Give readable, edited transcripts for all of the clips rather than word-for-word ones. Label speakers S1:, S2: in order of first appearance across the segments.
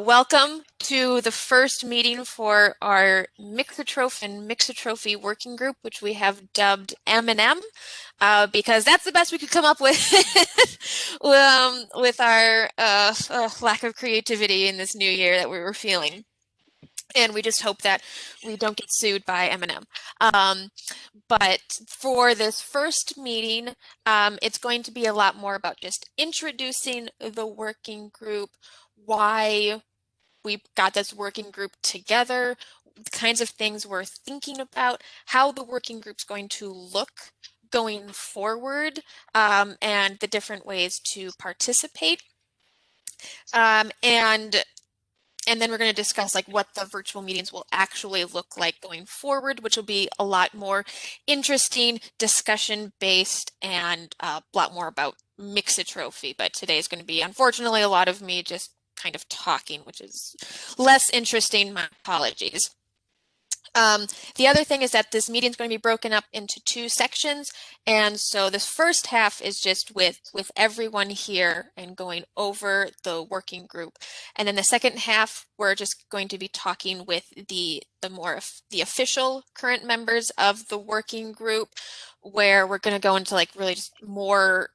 S1: Welcome to the first meeting for our Mixotroph and Mixotrophy Working Group, which we have dubbed M&M, because that's the best we could come up with with our lack of creativity in this new year that we were feeling. And we just hope that we don't get sued by M&M. But for this first meeting, it's going to be a lot more about just introducing the working group, why we got this working group together, the kinds of things we're thinking about, how the working group's going to look going forward, and the different ways to participate. And then we're going to discuss like what the virtual meetings will actually look like going forward, which will be a lot more interesting, discussion based, and a lot more about mixotrophy. But today is going to be, unfortunately, a lot of me just kind of talking, which is less interesting. My apologies. The other thing is that this meeting is going to be broken up into two sections. And so this first half is just with everyone here and going over the working group. And then the second half, we're just going to be talking with the official current members of the working group, where we're going to go into like really just more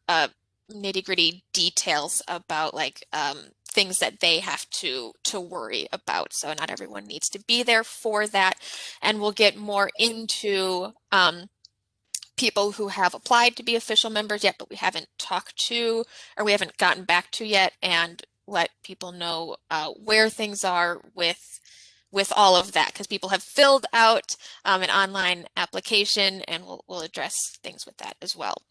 S1: nitty-gritty details about like things that they have to worry about. So not everyone needs to be there for that. And we'll get more into people who have applied to be official members yet, but we haven't talked to, or we haven't gotten back to yet, and let people know where things are with all of that, because people have filled out an online application, and we'll address things with that as well.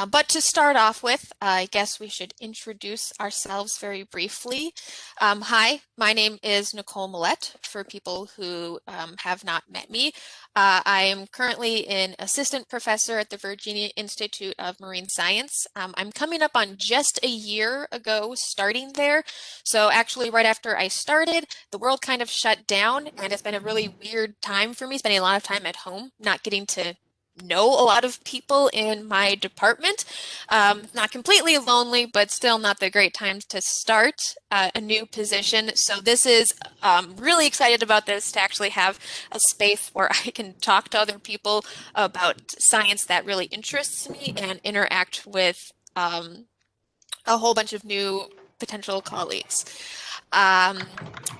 S1: But to start off with, I guess we should introduce ourselves very briefly. Hi, my name is Nicole Millette, for people who have not met me. I am currently an assistant professor at the Virginia Institute of Marine Science. I'm coming up on just a year ago starting there. So actually right after I started, the world kind of shut down, and it's been a really weird time for me, spending a lot of time at home, not getting to know a lot of people in my department. Not completely lonely, but still not the great times to start a new position. So this is really excited about this, to actually have a space where I can talk to other people about science that really interests me and interact with a whole bunch of new potential colleagues. Um,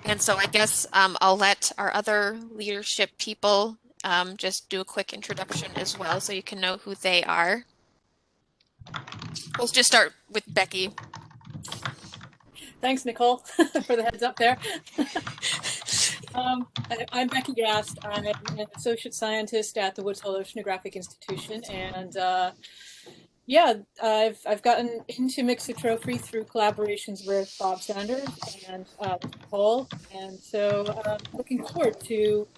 S1: and so I guess I'll let our other leadership people just do a quick introduction as well, so you can know who they are. We'll just start with Becky.
S2: Thanks, Nicole, for the heads up there. I'm Becky Gast. I'm an associate scientist at the Woods Hole Oceanographic Institution, and yeah, I've gotten into mixotrophy through collaborations with Bob Sanders and Nicole, and so looking forward to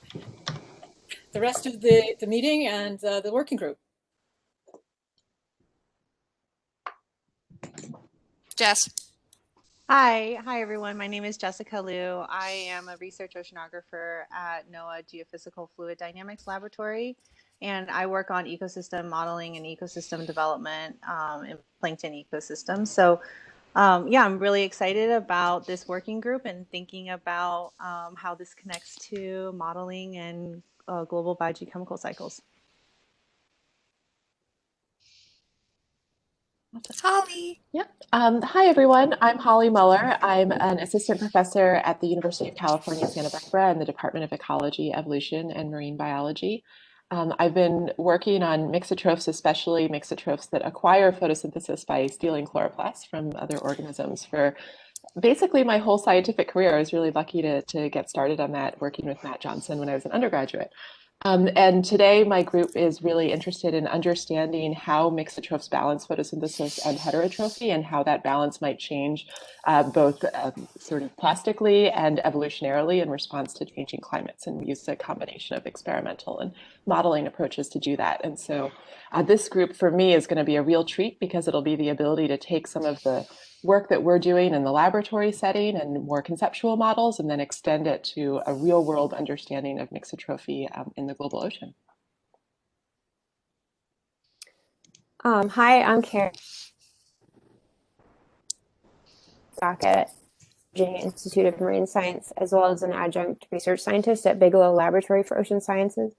S2: the rest of the meeting and the working group.
S1: Jess.
S3: Hi everyone. My name is Jessica Liu. I am a research oceanographer at NOAA Geophysical Fluid Dynamics Laboratory, and I work on ecosystem modeling and ecosystem development in plankton ecosystems. So yeah, I'm really excited about this working group and thinking about how this connects to modeling and global biogeochemical cycles.
S1: Holly.
S4: Yep. Hi, everyone. I'm Holly Muller. I'm an assistant professor at the University of California, Santa Barbara in the Department of Ecology, Evolution, and Marine Biology. I've been working on mixotrophs, especially mixotrophs that acquire photosynthesis by stealing chloroplasts from other organisms, for basically my whole scientific career. I was really lucky to get started on that, working with Matt Johnson when I was an undergraduate. And today my group is really interested in understanding how mixotrophs balance photosynthesis and heterotrophy, and how that balance might change both sort of plastically and evolutionarily in response to changing climates. And we use a combination of experimental and modeling approaches to do that. And so this group for me is going to be a real treat, because it'll be the ability to take some of the work that we're doing in the laboratory setting and more conceptual models, and then extend it to a real world understanding of mixotrophy in the global ocean.
S5: Hi, I'm Karen Socket. Institute of Marine Science, as well as an adjunct research scientist at Bigelow Laboratory for Ocean Sciences.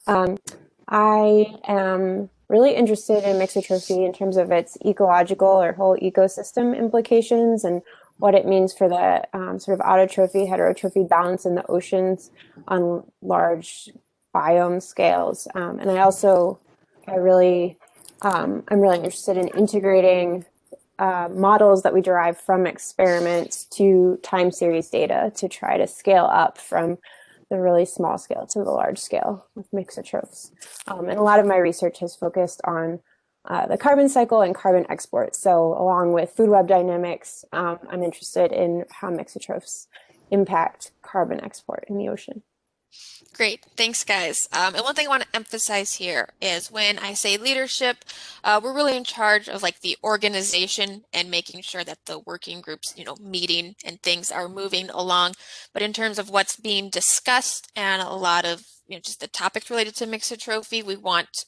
S5: I am really interested in mixotrophy in terms of its ecological or whole ecosystem implications and what it means for the sort of autotrophy, heterotrophy balance in the oceans on large biome scales. And I'm really interested in integrating models that we derive from experiments to time series data to try to scale up from the really small scale to the large scale with mixotrophs. And a lot of my research has focused on the carbon cycle and carbon export. So along with food web dynamics, I'm interested in how mixotrophs impact carbon export in the ocean.
S1: Great, thanks guys. And one thing I want to emphasize here is when I say leadership, we're really in charge of like the organization and making sure that the working groups, meeting and things are moving along. But in terms of what's being discussed and a lot of, just the topics related to mixotrophy, we want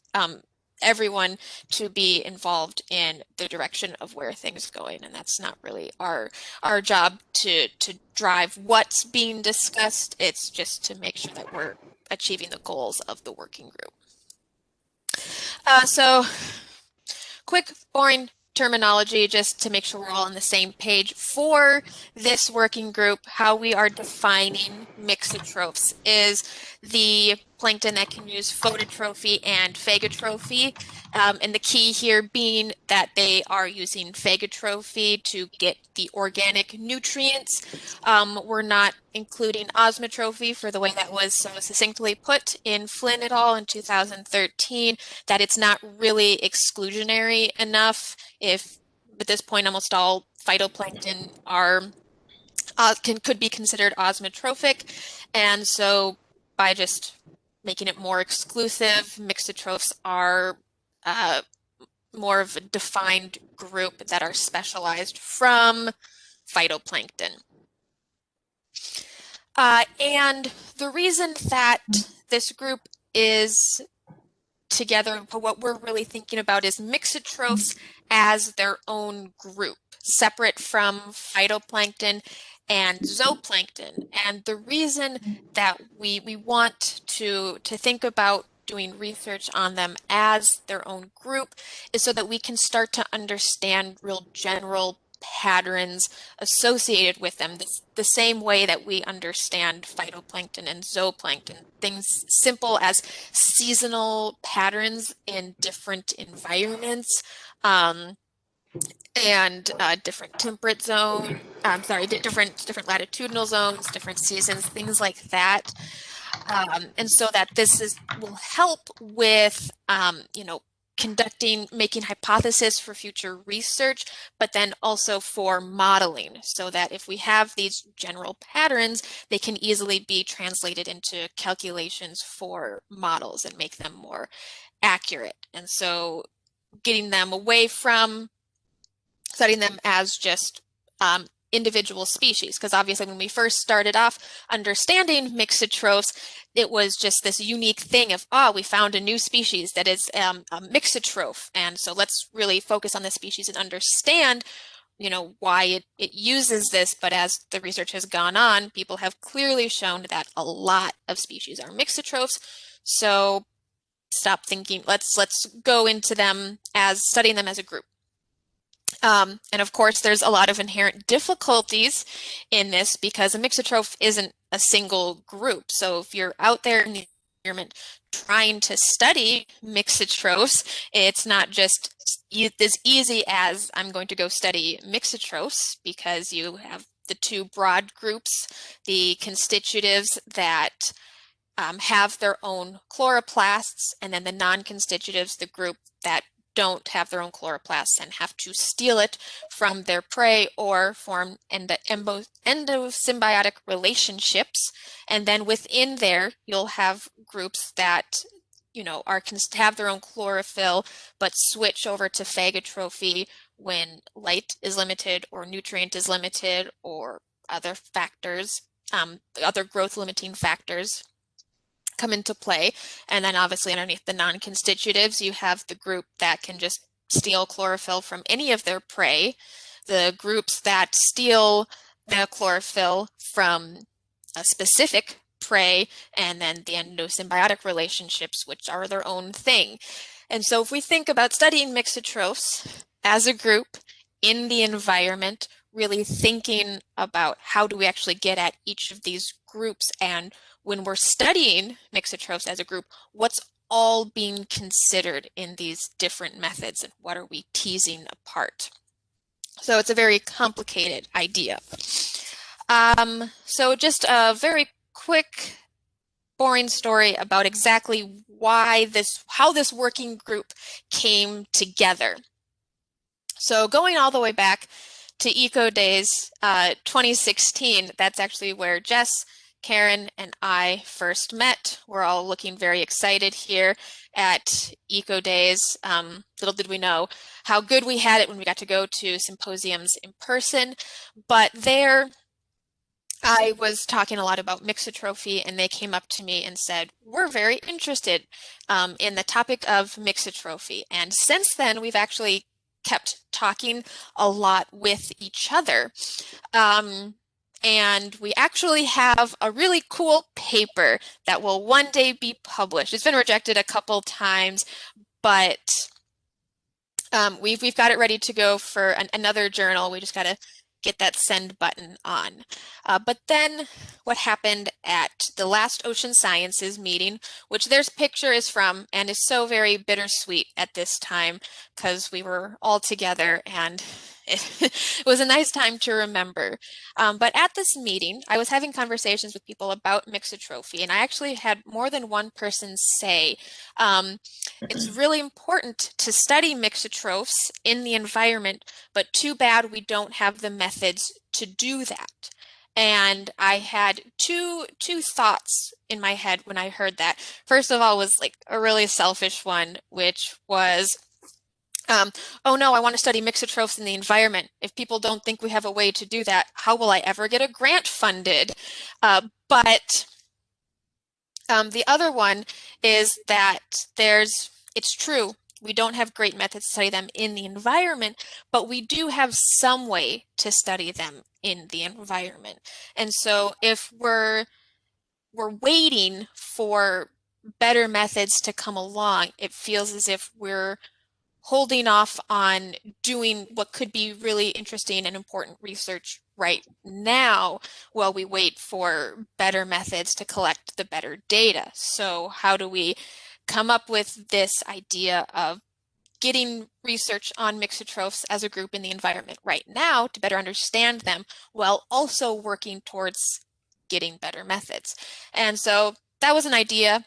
S1: everyone to be involved in the direction of where things are going, and that's not really our job to drive what's being discussed. It's just to make sure that we're achieving the goals of the working group. So quick, boring terminology just to make sure we're all on the same page. For this working group, how we are defining mixotrophs is the plankton that can use phototrophy and phagotrophy. And the key here being that they are using phagotrophy to get the organic nutrients. We're not including osmotrophy for the way that was so succinctly put in Flynn et al. In 2013, that it's not really exclusionary enough. If at this point almost all phytoplankton are could be considered osmotrophic, and so by just making it more exclusive, mixotrophs are more of a defined group that are specialized from phytoplankton. And the reason that this group is together, what we're really thinking about is mixotrophs as their own group, separate from phytoplankton and zooplankton. And the reason that we want to think about doing research on them as their own group is so that we can start to understand real general patterns associated with them, the same way that we understand phytoplankton and zooplankton, things simple as seasonal patterns in different environments, and different temperate zone, different latitudinal zones, different seasons, things like that. And so that this will help with, making hypothesis for future research, but then also for modeling, so that if we have these general patterns, they can easily be translated into calculations for models and make them more accurate. And so getting them away from studying them as just individual species, because obviously when we first started off understanding mixotrophs, it was just this unique thing of, we found a new species that is a mixotroph, and so let's really focus on the species and understand why it uses this. But as the research has gone on, people have clearly shown that a lot of species are mixotrophs. So stop thinking, let's go into them as studying them as a group. And of course, there's a lot of inherent difficulties in this because a mixotroph isn't a single group. So if you're out there in the environment trying to study mixotrophs, it's not just as easy as I'm going to go study mixotrophs, because you have the two broad groups, the constitutives that have their own chloroplasts, and then the non-constitutives, the group that don't have their own chloroplasts and have to steal it from their prey or form endosymbiotic relationships. And then within there, you'll have groups that have their own chlorophyll, but switch over to phagotrophy when light is limited or nutrient is limited or other factors, other growth limiting factors come into play. And then obviously underneath the non-constitutives, you have the group that can just steal chlorophyll from any of their prey, the groups that steal the chlorophyll from a specific prey, and then the endosymbiotic relationships, which are their own thing. And so if we think about studying mixotrophs as a group in the environment, really thinking about how do we actually get at each of these groups, and when we're studying mixotrophs as a group, what's all being considered in these different methods and what are we teasing apart? So it's a very complicated idea. So just a very quick, boring story about exactly how this working group came together. So going all the way back to Eco Days 2016, that's actually where Jess, Karen, and I first met. We're all looking very excited here at Eco Days. Little did we know how good we had it when we got to go to symposiums in person. But there, I was talking a lot about mixotrophy, and they came up to me and said, we're very interested in the topic of mixotrophy. And since then, we've actually kept talking a lot with each other. And we actually have a really cool paper that will one day be published. It's been rejected a couple times, but we've got it ready to go for another journal. We just got to get that send button on. But then what happened at the last Ocean Sciences meeting, which their picture is from, and is so very bittersweet at this time because we were all together and it was a nice time to remember. But at this meeting, I was having conversations with people about mixotrophy, and I actually had more than one person say, it's really important to study mixotrophs in the environment, but too bad we don't have the methods to do that. And I had two thoughts in my head when I heard that. First of all was like a really selfish one, which was, oh no, I want to study mixotrophs in the environment. If people don't think we have a way to do that, how will I ever get a grant funded? But the other one is that it's true, we don't have great methods to study them in the environment, but we do have some way to study them in the environment. And so if we're waiting for better methods to come along, it feels as if we're holding off on doing what could be really interesting and important research right now while we wait for better methods to collect the better data. So how do we come up with this idea of getting research on mixotrophs as a group in the environment right now to better understand them while also working towards getting better methods? And so that was an idea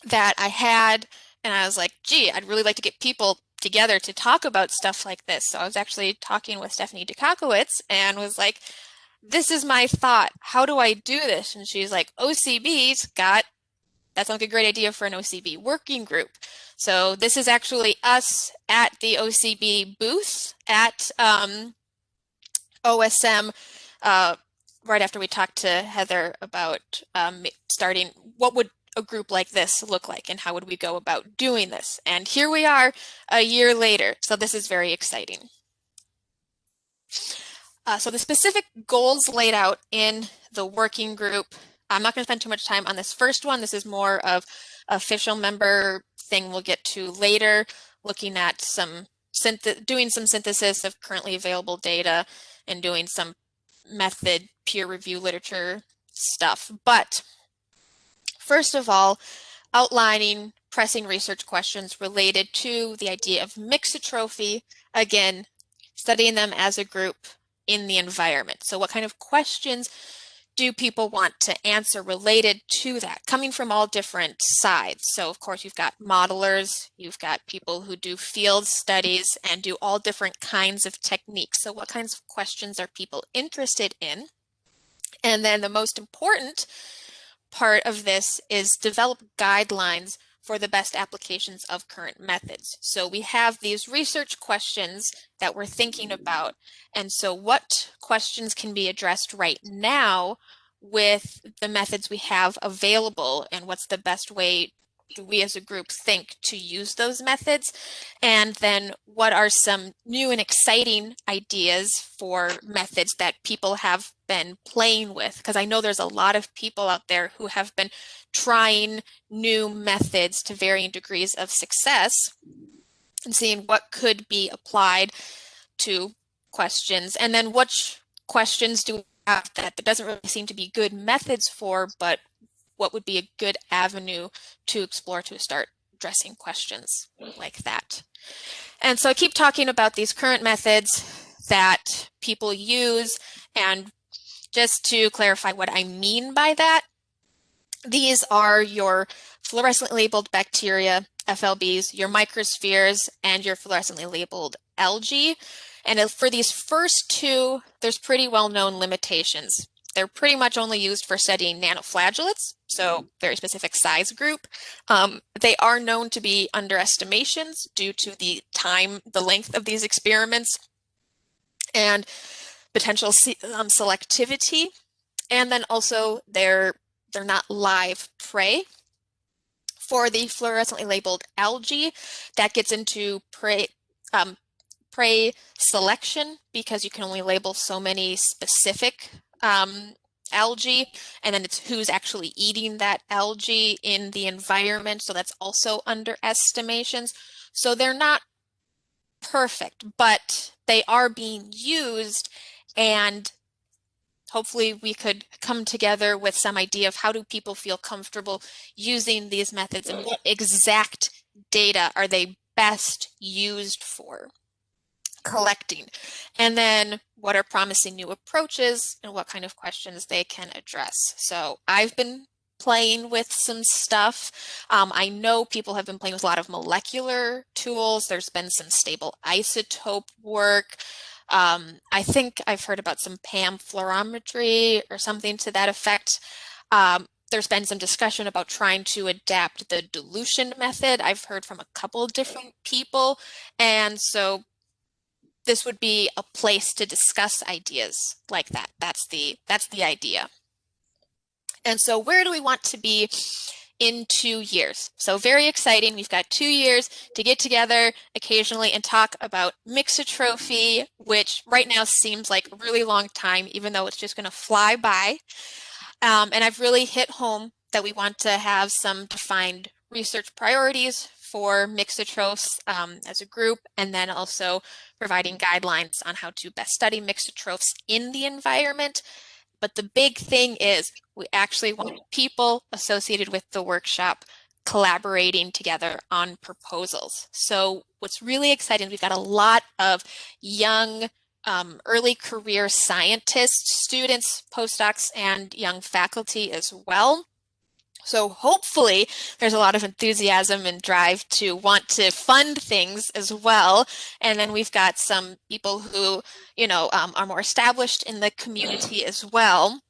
S1: that I had, and I was like, gee, I'd really like to get people together to talk about stuff like this. So I was actually talking with Stephanie Dukakowicz and was like, this is my thought. How do I do this? And she's like, that sounds like a great idea for an OCB working group. So this is actually us at the OCB booth at OSM right after we talked to Heather about starting, what would a group like this look like and how would we go about doing this? And here we are a year later. So this is very exciting. So the specific goals laid out in the working group, I'm not going to spend too much time on this first one. This is more of official member thing we'll get to later, looking at doing some synthesis of currently available data and doing some method peer review literature stuff. But first of all, outlining pressing research questions related to the idea of mixotrophy, again, studying them as a group in the environment. So what kind of questions do people want to answer related to that, coming from all different sides? So of course you've got modelers, you've got people who do field studies and do all different kinds of techniques. So what kinds of questions are people interested in? And then the most important part of this is develop guidelines for the best applications of current methods. So we have these research questions that we're thinking about. And so what questions can be addressed right now with the methods we have available, and what's the best way do we as a group think to use those methods? And then what are some new and exciting ideas for methods that people have been playing with? Because I know there's a lot of people out there who have been trying new methods to varying degrees of success and seeing what could be applied to questions. And then which questions do we have that there doesn't really seem to be good methods for, but what would be a good avenue to explore to start addressing questions like that. And so I keep talking about these current methods that people use, and just to clarify what I mean by that, these are your fluorescently labeled bacteria, FLBs, your microspheres, and your fluorescently labeled algae. And for these first two, there's pretty well-known limitations. They're pretty much only used for studying nanoflagellates, so very specific size group. They are known to be underestimations due to the length of these experiments and potential selectivity. And then also they're not live prey. For the fluorescently labeled algae, that gets into prey selection because you can only label so many specific algae, and then it's who's actually eating that algae in the environment. So that's also underestimations. So they're not perfect, but they are being used, and hopefully we could come together with some idea of how do people feel comfortable using these methods and what exact data are they best used for collecting, and then what are promising new approaches and what kind of questions they can address. So I've been playing with some stuff. I know people have been playing with a lot of molecular tools. There's been some stable isotope work. I think I've heard about some PAM fluorometry or something to that effect. There's been some discussion about trying to adapt the dilution method. I've heard from a couple of different people, and so this would be a place to discuss ideas like that. That's the idea. And so where do we want to be in 2 years? So very exciting. We've got 2 years to get together occasionally and talk about mixotrophy, which right now seems like a really long time, even though it's just going to fly by. And I've really hit home that we want to have some defined research priorities for mixotrophs as a group, and then also providing guidelines on how to best study mixotrophs in the environment. But the big thing is we actually want people associated with the workshop collaborating together on proposals. So what's really exciting, we've got a lot of young early career scientists, students, postdocs, and young faculty as well. So hopefully there's a lot of enthusiasm and drive to want to fund things as well. And then we've got some people who, are more established in the community as well.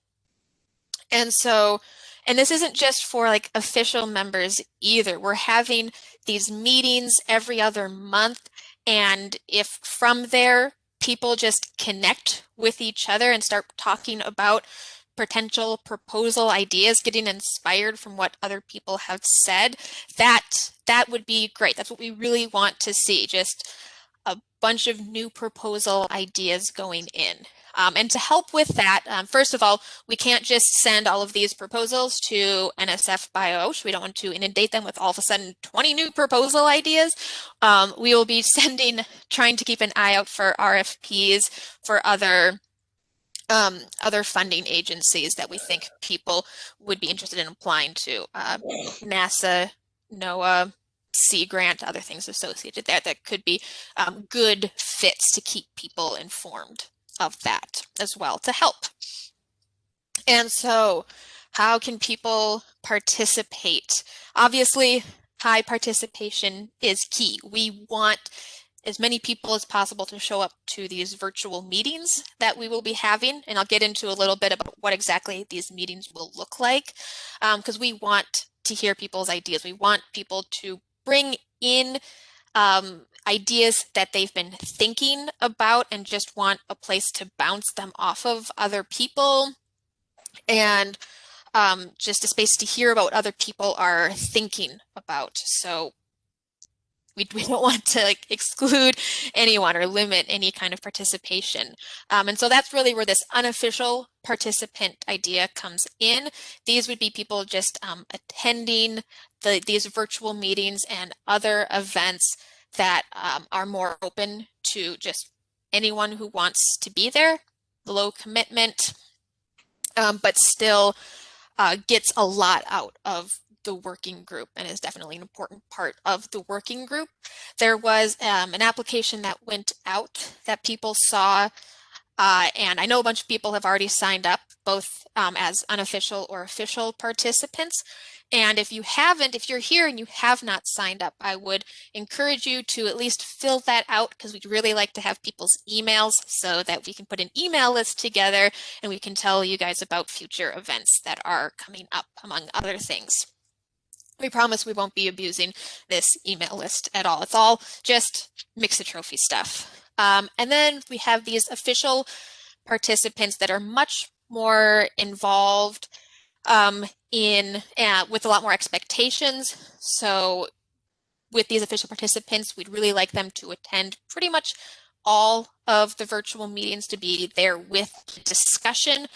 S1: And so, and this isn't just for like official members either. We're having these meetings every other month. And if from there, people just connect with each other and start talking about potential proposal ideas, getting inspired from what other people have said, that would be great. That's what we really want to see, just a bunch of new proposal ideas going in. And to help with that, first of all, we can't just send all of these proposals to NSF BioOsh. We don't want to inundate them with all of a sudden 20 new proposal ideas. We will be trying to keep an eye out for RFPs for other funding agencies that we think people would be interested in applying to. NASA, NOAA, Sea Grant, other things associated there that could be good fits to keep people informed of that as well to help. And so how can people participate? Obviously, high participation is key. We want as many people as possible to show up to these virtual meetings that we will be having. And I'll get into a little bit about what exactly these meetings will look like, because we want to hear people's ideas. We want people to bring in ideas that they've been thinking about and just want a place to bounce them off of other people. And just a space to hear about what other people are thinking about. So we don't want to like exclude anyone or limit any kind of participation. And so that's really where this unofficial participant idea comes in. These would be people just attending these virtual meetings and other events that are more open to just anyone who wants to be there, low commitment, but still gets a lot out of the working group and is definitely an important part of the working group. There was an application that went out that people saw, and I know a bunch of people have already signed up, both as unofficial or official participants. And if you haven't, if you're here and you have not signed up, I would encourage you to at least fill that out, because we'd really like to have people's emails so that we can put an email list together and we can tell you guys about future events that are coming up, among other things. We promise we won't be abusing this email list at all. It's all just Mixotrophy stuff. And then we have these official participants that are much more involved with a lot more expectations. So with these official participants, we'd really like them to attend pretty much all of the virtual meetings, to be there with discussion.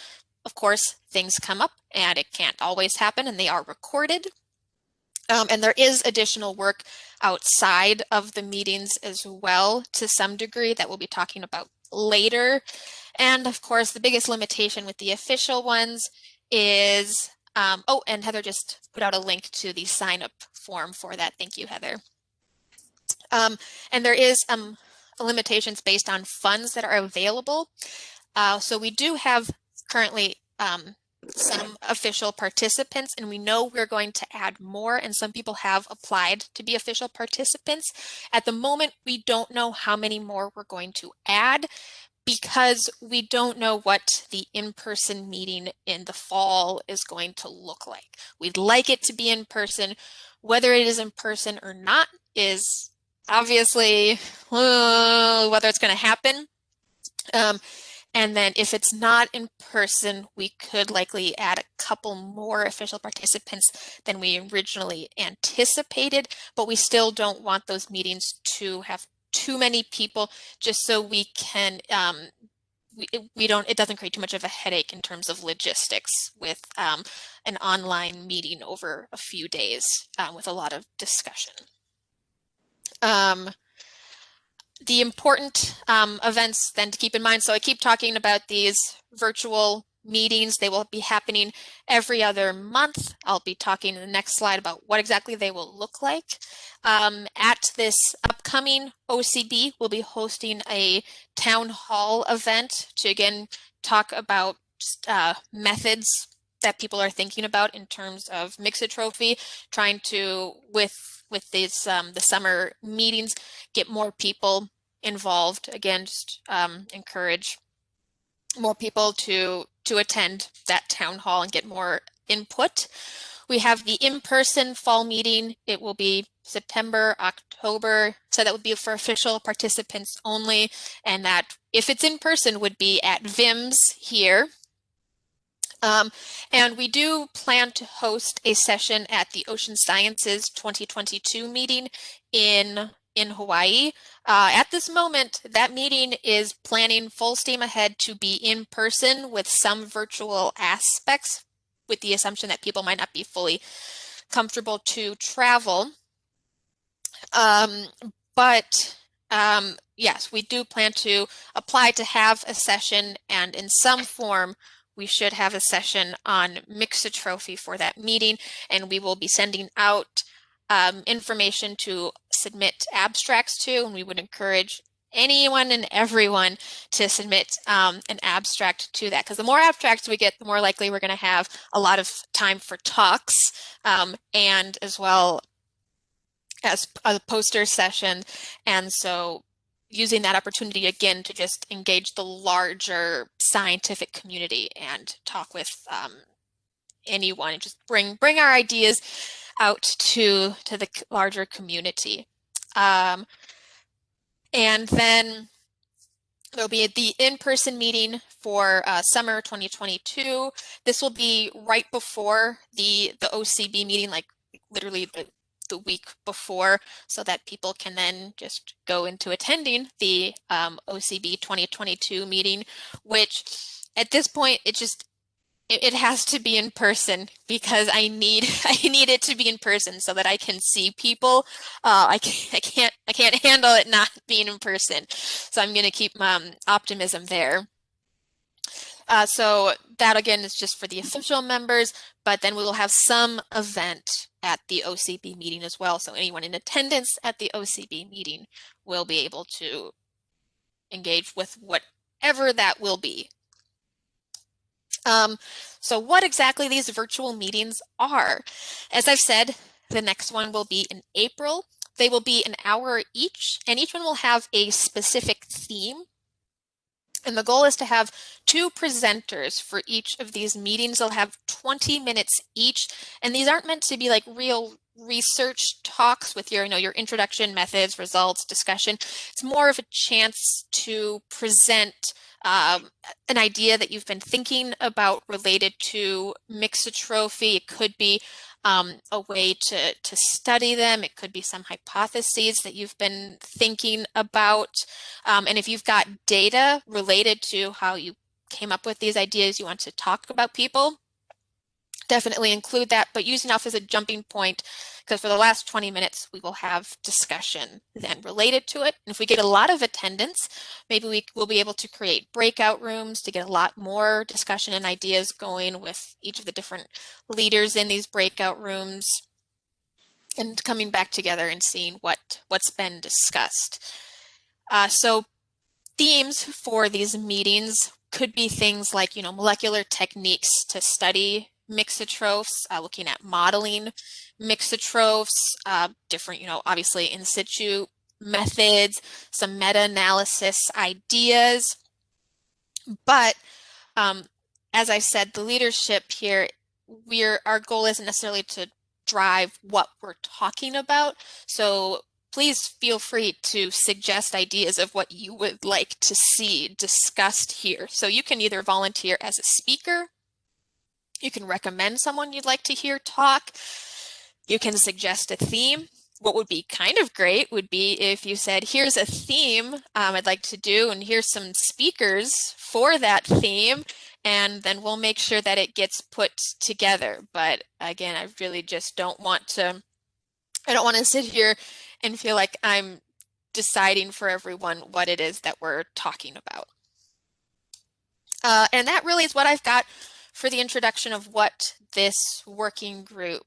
S1: Of course, things come up and it can't always happen, and they are recorded. And there is additional work outside of the meetings as well, to some degree, that we'll be talking about later. And of course, the biggest limitation with the official ones is, oh, and Heather just put out a link to the sign up form for that. Thank you, Heather. And there is limitations based on funds that are available. So we do have currently some official participants, and we know we're going to add more, and some people have applied to be official participants. At the moment, we don't know how many more we're going to add, because we don't know what the in-person meeting in the fall is going to look like. We'd like it to be in person. Whether it is in person or not is obviously whether it's going to happen. And then if it's not in person, we could likely add a couple more official participants than we originally anticipated, but we still don't want those meetings to have too many people, just so we can, it doesn't create too much of a headache in terms of logistics with an online meeting over a few days with a lot of discussion. The important events then to keep in mind. So I keep talking about these virtual meetings. They will be happening every other month. I'll be talking in the next slide about what exactly they will look like. At this upcoming OCB, we'll be hosting a town hall event to again talk about methods that people are thinking about in terms of mixotrophy, trying to, with these the summer meetings, get more people involved. Again, just encourage more people to attend that town hall and get more input. We have the in-person fall meeting. It will be September, October, so that would be for official participants only, and that, if it's in person, would be at VIMS here. And we do plan to host a session at the Ocean Sciences 2022 meeting in Hawaii. At this moment, that meeting is planning full steam ahead to be in person with some virtual aspects, with the assumption that people might not be fully comfortable to travel. Yes, we do plan to apply to have a session, and in some form, we should have a session on mixotrophy for that meeting, and we will be sending out information to submit abstracts to, and we would encourage anyone and everyone to submit an abstract to that, because the more abstracts we get, the more likely we're going to have a lot of time for talks, and as well as a poster session. And so using that opportunity again to just engage the larger scientific community and talk with anyone, and just bring our ideas out to the larger community. And then There'll be the in-person meeting for summer 2022. This will be right before the OCB meeting, like literally the week before, so that people can then just go into attending the OCB 2022 meeting, which at this point it has to be in person because I need I need it to be in person so that I can see people. I can't handle it not being in person. So I'm going to keep my optimism there. So that again is just for the official members, but then we will have some event at the OCB meeting as well. So anyone in attendance at the OCB meeting will be able to engage with whatever that will be. So what exactly these virtual meetings are? As I've said, the next one will be in April. They will be an hour each, and each one will have a specific theme. And the goal is to have 2 presenters for each of these meetings. They'll have 20 minutes each, and these aren't meant to be like real research talks with your introduction, methods, results, discussion. It's more of a chance to present an idea that you've been thinking about related to mixotrophy. It could be a way to study them. It could be some hypotheses that you've been thinking about. And if you've got data related to how you came up with these ideas you want to talk about people, definitely include that, but use enough as a jumping point, because for the last 20 minutes, we will have discussion then related to it. And if we get a lot of attendance, maybe we will be able to create breakout rooms to get a lot more discussion and ideas going with each of the different leaders in these breakout rooms and coming back together and seeing what's been discussed. So themes for these meetings could be things like, molecular techniques to study mixotrophs, looking at modeling mixotrophs, different, obviously in situ methods, some meta-analysis ideas. But as I said, the leadership here, our goal isn't necessarily to drive what we're talking about. So please feel free to suggest ideas of what you would like to see discussed here. So you can either volunteer as a speaker, you can recommend someone you'd like to hear talk, you can suggest a theme. What would be kind of great would be if you said, here's a theme I'd like to do, and here's some speakers for that theme, and then we'll make sure that it gets put together. But again, I really just don't want to sit here and feel like I'm deciding for everyone what it is that we're talking about. And that really is what I've got for the introduction of what this working group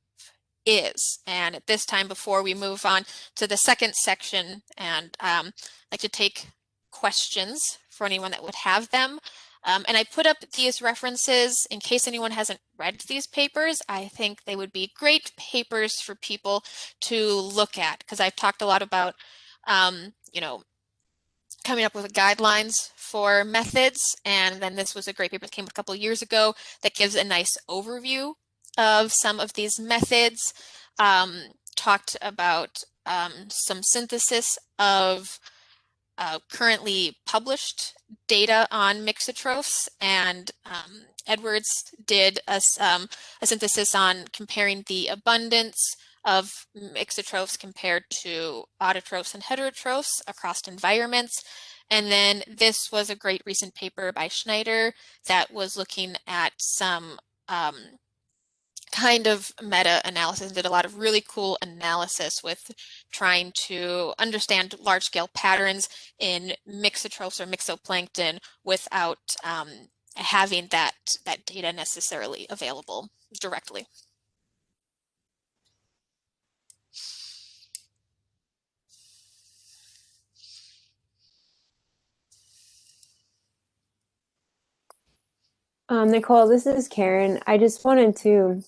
S1: is. And at this time, before we move on to the second section, and I'd like to take questions for anyone that would have them. And I put up these references in case anyone hasn't read these papers. I think they would be great papers for people to look at, because I've talked a lot about, coming up with guidelines for methods. And then this was a great paper that came a couple of years ago that gives a nice overview of some of these methods, talked about some synthesis of currently published data on mixotrophs, and Edwards did a synthesis on comparing the abundance of mixotrophs compared to autotrophs and heterotrophs across environments. And then this was a great recent paper by Schneider that was looking at some kind of meta-analysis, and did a lot of really cool analysis with trying to understand large-scale patterns in mixotrophs or mixoplankton without having that data necessarily available directly.
S5: Nicole, this is Karen. I just wanted to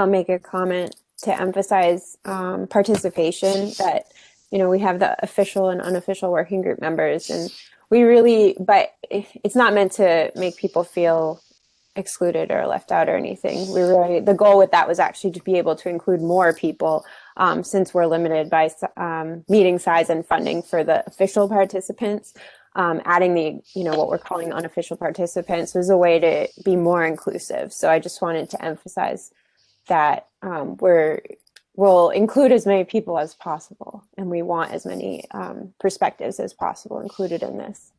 S5: make a comment to emphasize participation, that, we have the official and unofficial working group members, and but it's not meant to make people feel excluded or left out or anything. The goal with that was actually to be able to include more people, since we're limited by meeting size and funding for the official participants. adding the, what we're calling unofficial participants was a way to be more inclusive. So I just wanted to emphasize that we'll include as many people as possible, and we want as many perspectives as possible included in this.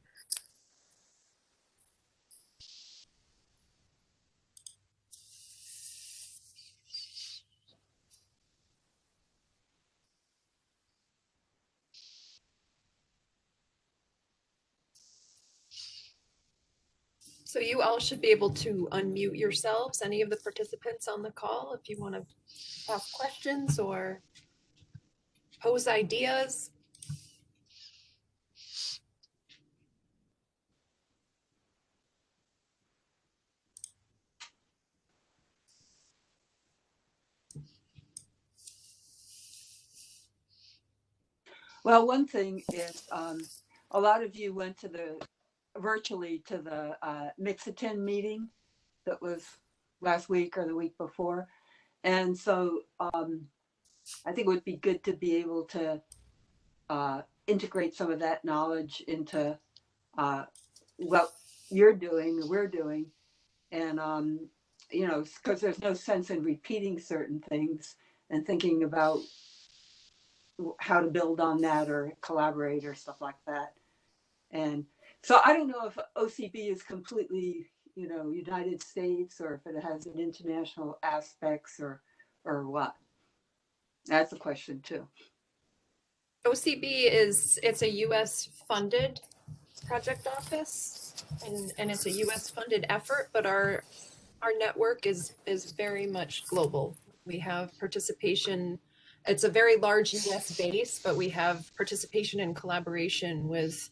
S6: So you all should be able to unmute yourselves, any of the participants on the call, if you want to ask questions or pose ideas.
S7: Well, one thing is a lot of you went to virtually to the Mixatin meeting that was last week or the week before. And so I think it would be good to be able to integrate some of that knowledge into what you're doing, we're doing. And, because there's no sense in repeating certain things and thinking about how to build on that or collaborate or stuff like that. And so I don't know if OCB is completely, United States, or if it has an international aspects or what. That's a question too.
S6: OCB it's a US funded project office, and it's a US funded effort, but our network is very much global. We have participation. It's a very large US base, but we have participation and collaboration with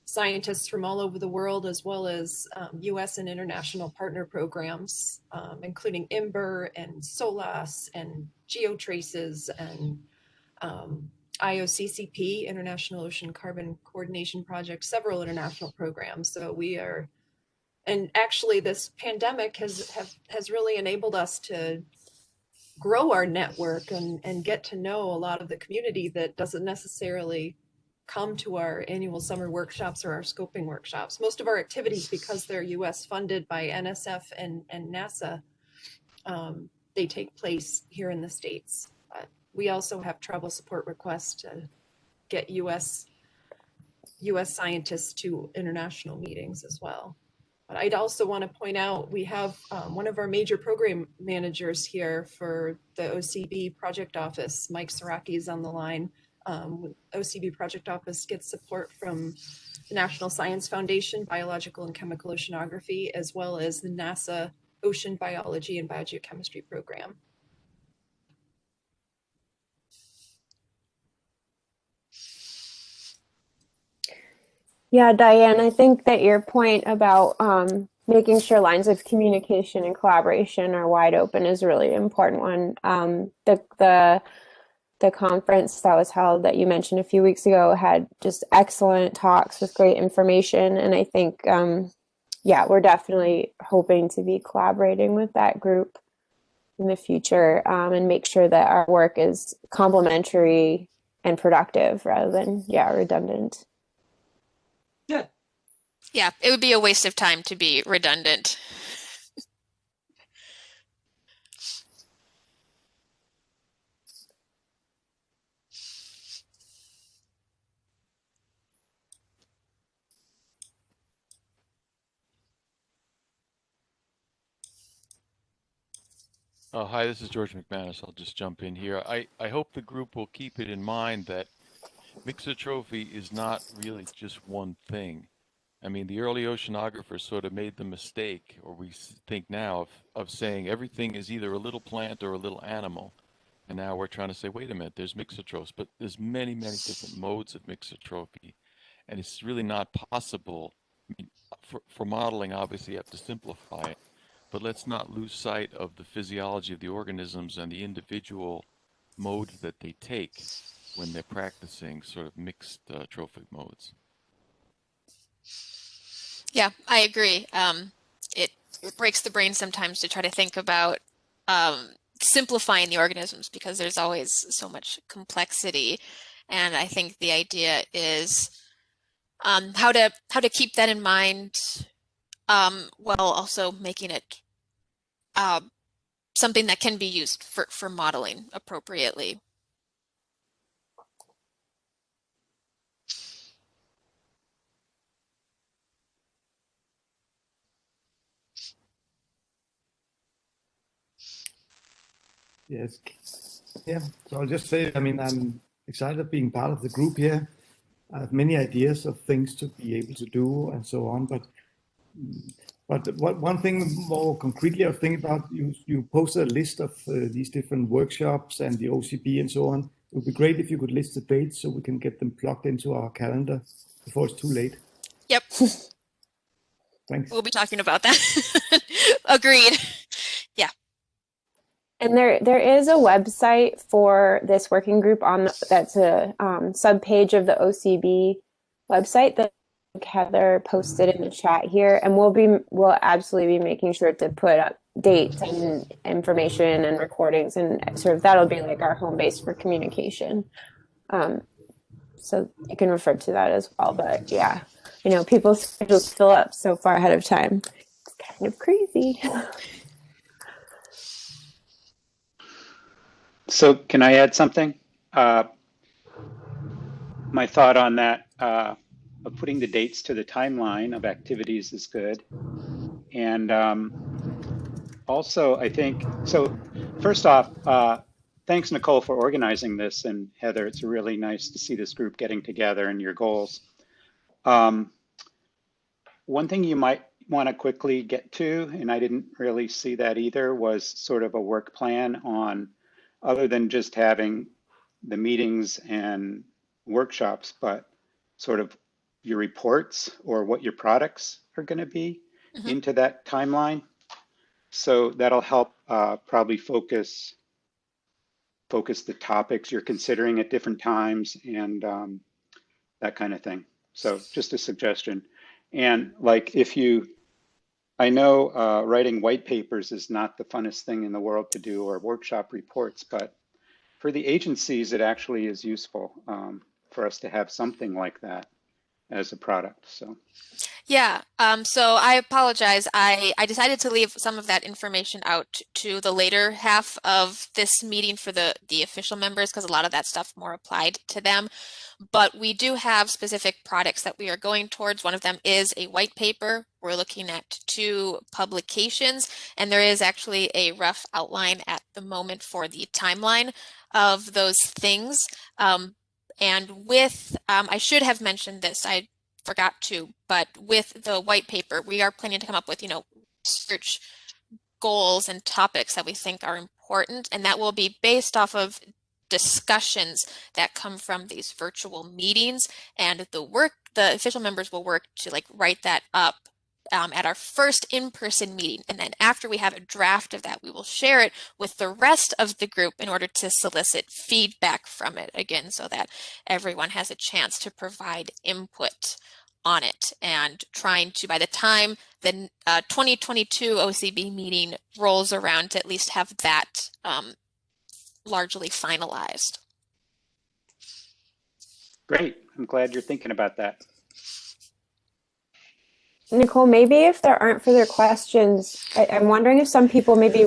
S6: scientists from all over the world, as well as US and international partner programs, including IMBER and SOLAS and GeoTraces and IOCCP, International Ocean Carbon Coordination Project, several international programs. So we are, and actually this pandemic has really enabled us to grow our network and get to know a lot of the community that doesn't necessarily come to our annual summer workshops or our scoping workshops. Most of our activities, because they're US funded by NSF and NASA, they take place here in the States. But we also have travel support requests to get US scientists to international meetings as well. But I'd also want to point out, we have one of our major program managers here for the OCB project office, Mike Saraki, is on the line. OCB project office gets support from the National Science Foundation, Biological and Chemical Oceanography, as well as the NASA Ocean Biology and Biogeochemistry program.
S5: Yeah, Diane, I think that your point about making sure lines of communication and collaboration are wide open is a really important one. The conference that was held that you mentioned a few weeks ago had just excellent talks with great information. And I think, we're definitely hoping to be collaborating with that group in the future and make sure that our work is complementary and productive rather than, redundant.
S7: Good.
S1: Yeah, it would be a waste of time to be redundant.
S8: Hi, this is George McManus. I'll just jump in here. I hope the group will keep it in mind that mixotrophy is not really just one thing. I mean, the early oceanographers sort of made the mistake, or we think now, of saying everything is either a little plant or a little animal. And now we're trying to say, wait a minute, there's mixotrophs, but there's many, many different modes of mixotrophy. And it's really not possible. I mean, for modeling, obviously, you have to simplify it. But let's not lose sight of the physiology of the organisms and the individual modes that they take when they're practicing sort of mixed trophic modes.
S1: Yeah, I agree. It breaks the brain sometimes to try to think about simplifying the organisms because there's always so much complexity. And I think the idea is how to keep that in mind, while also making it uh, something that can be used for modeling appropriately.
S9: Yes. Yeah. So I'll just say, I mean, I'm excited of being part of the group here. I have many ideas of things to be able to do and so on, but one thing more concretely I was thinking about, you posted a list of these different workshops and the OCB and so on. It would be great if you could list the dates so we can get them plugged into our calendar before it's too late.
S1: Yep,
S9: Thanks.
S1: we'll be talking about that. Agreed. Yeah.
S5: And there is a website for this working group that's a subpage of the OCB website that Heather posted in the chat here, and we'll absolutely be making sure to put up dates and information and recordings, and sort of that'll be like our home base for communication. So you can refer to that as well. But yeah, you know, people's schedules fill up so far ahead of time. It's kind of crazy.
S10: So can I add something? My thought on that, of putting the dates to the timeline of activities is good. And also, I think, so first off, thanks, Nicole, for organizing this. And Heather, it's really nice to see this group getting together and your goals. One thing you might want to quickly get to, and I didn't really see that either, was sort of a work plan on, other than just having the meetings and workshops, but sort of your reports or what your products are going to be into that timeline. So that'll help probably focus the topics you're considering at different times and that kind of thing. So just a suggestion. And like I know writing white papers is not the funnest thing in the world to do, or workshop reports, but for the agencies, it actually is useful for us to have something like that as a product. So
S1: Yeah, so I apologize. I decided to leave some of that information out to the later half of this meeting for the official members, because a lot of that stuff more applied to them. But we do have specific products that we are going towards. One of them is a white paper. We're looking at 2 publications, and there is actually a rough outline at the moment for the timeline of those things. And with, I should have mentioned this, I forgot to, but with the white paper, we are planning to come up with, research goals and topics that we think are important, and that will be based off of discussions that come from these virtual meetings, and the official members will work to write that up at our first in-person meeting. And then after we have a draft of that, we will share it with the rest of the group in order to solicit feedback from it again, so that everyone has a chance to provide input on it, and trying to, by the time the 2022 OCB meeting rolls around, to at least have that largely finalized.
S10: great. I'm glad you're thinking about that.
S5: Nicole, maybe if there aren't further questions, I'm wondering if some people maybe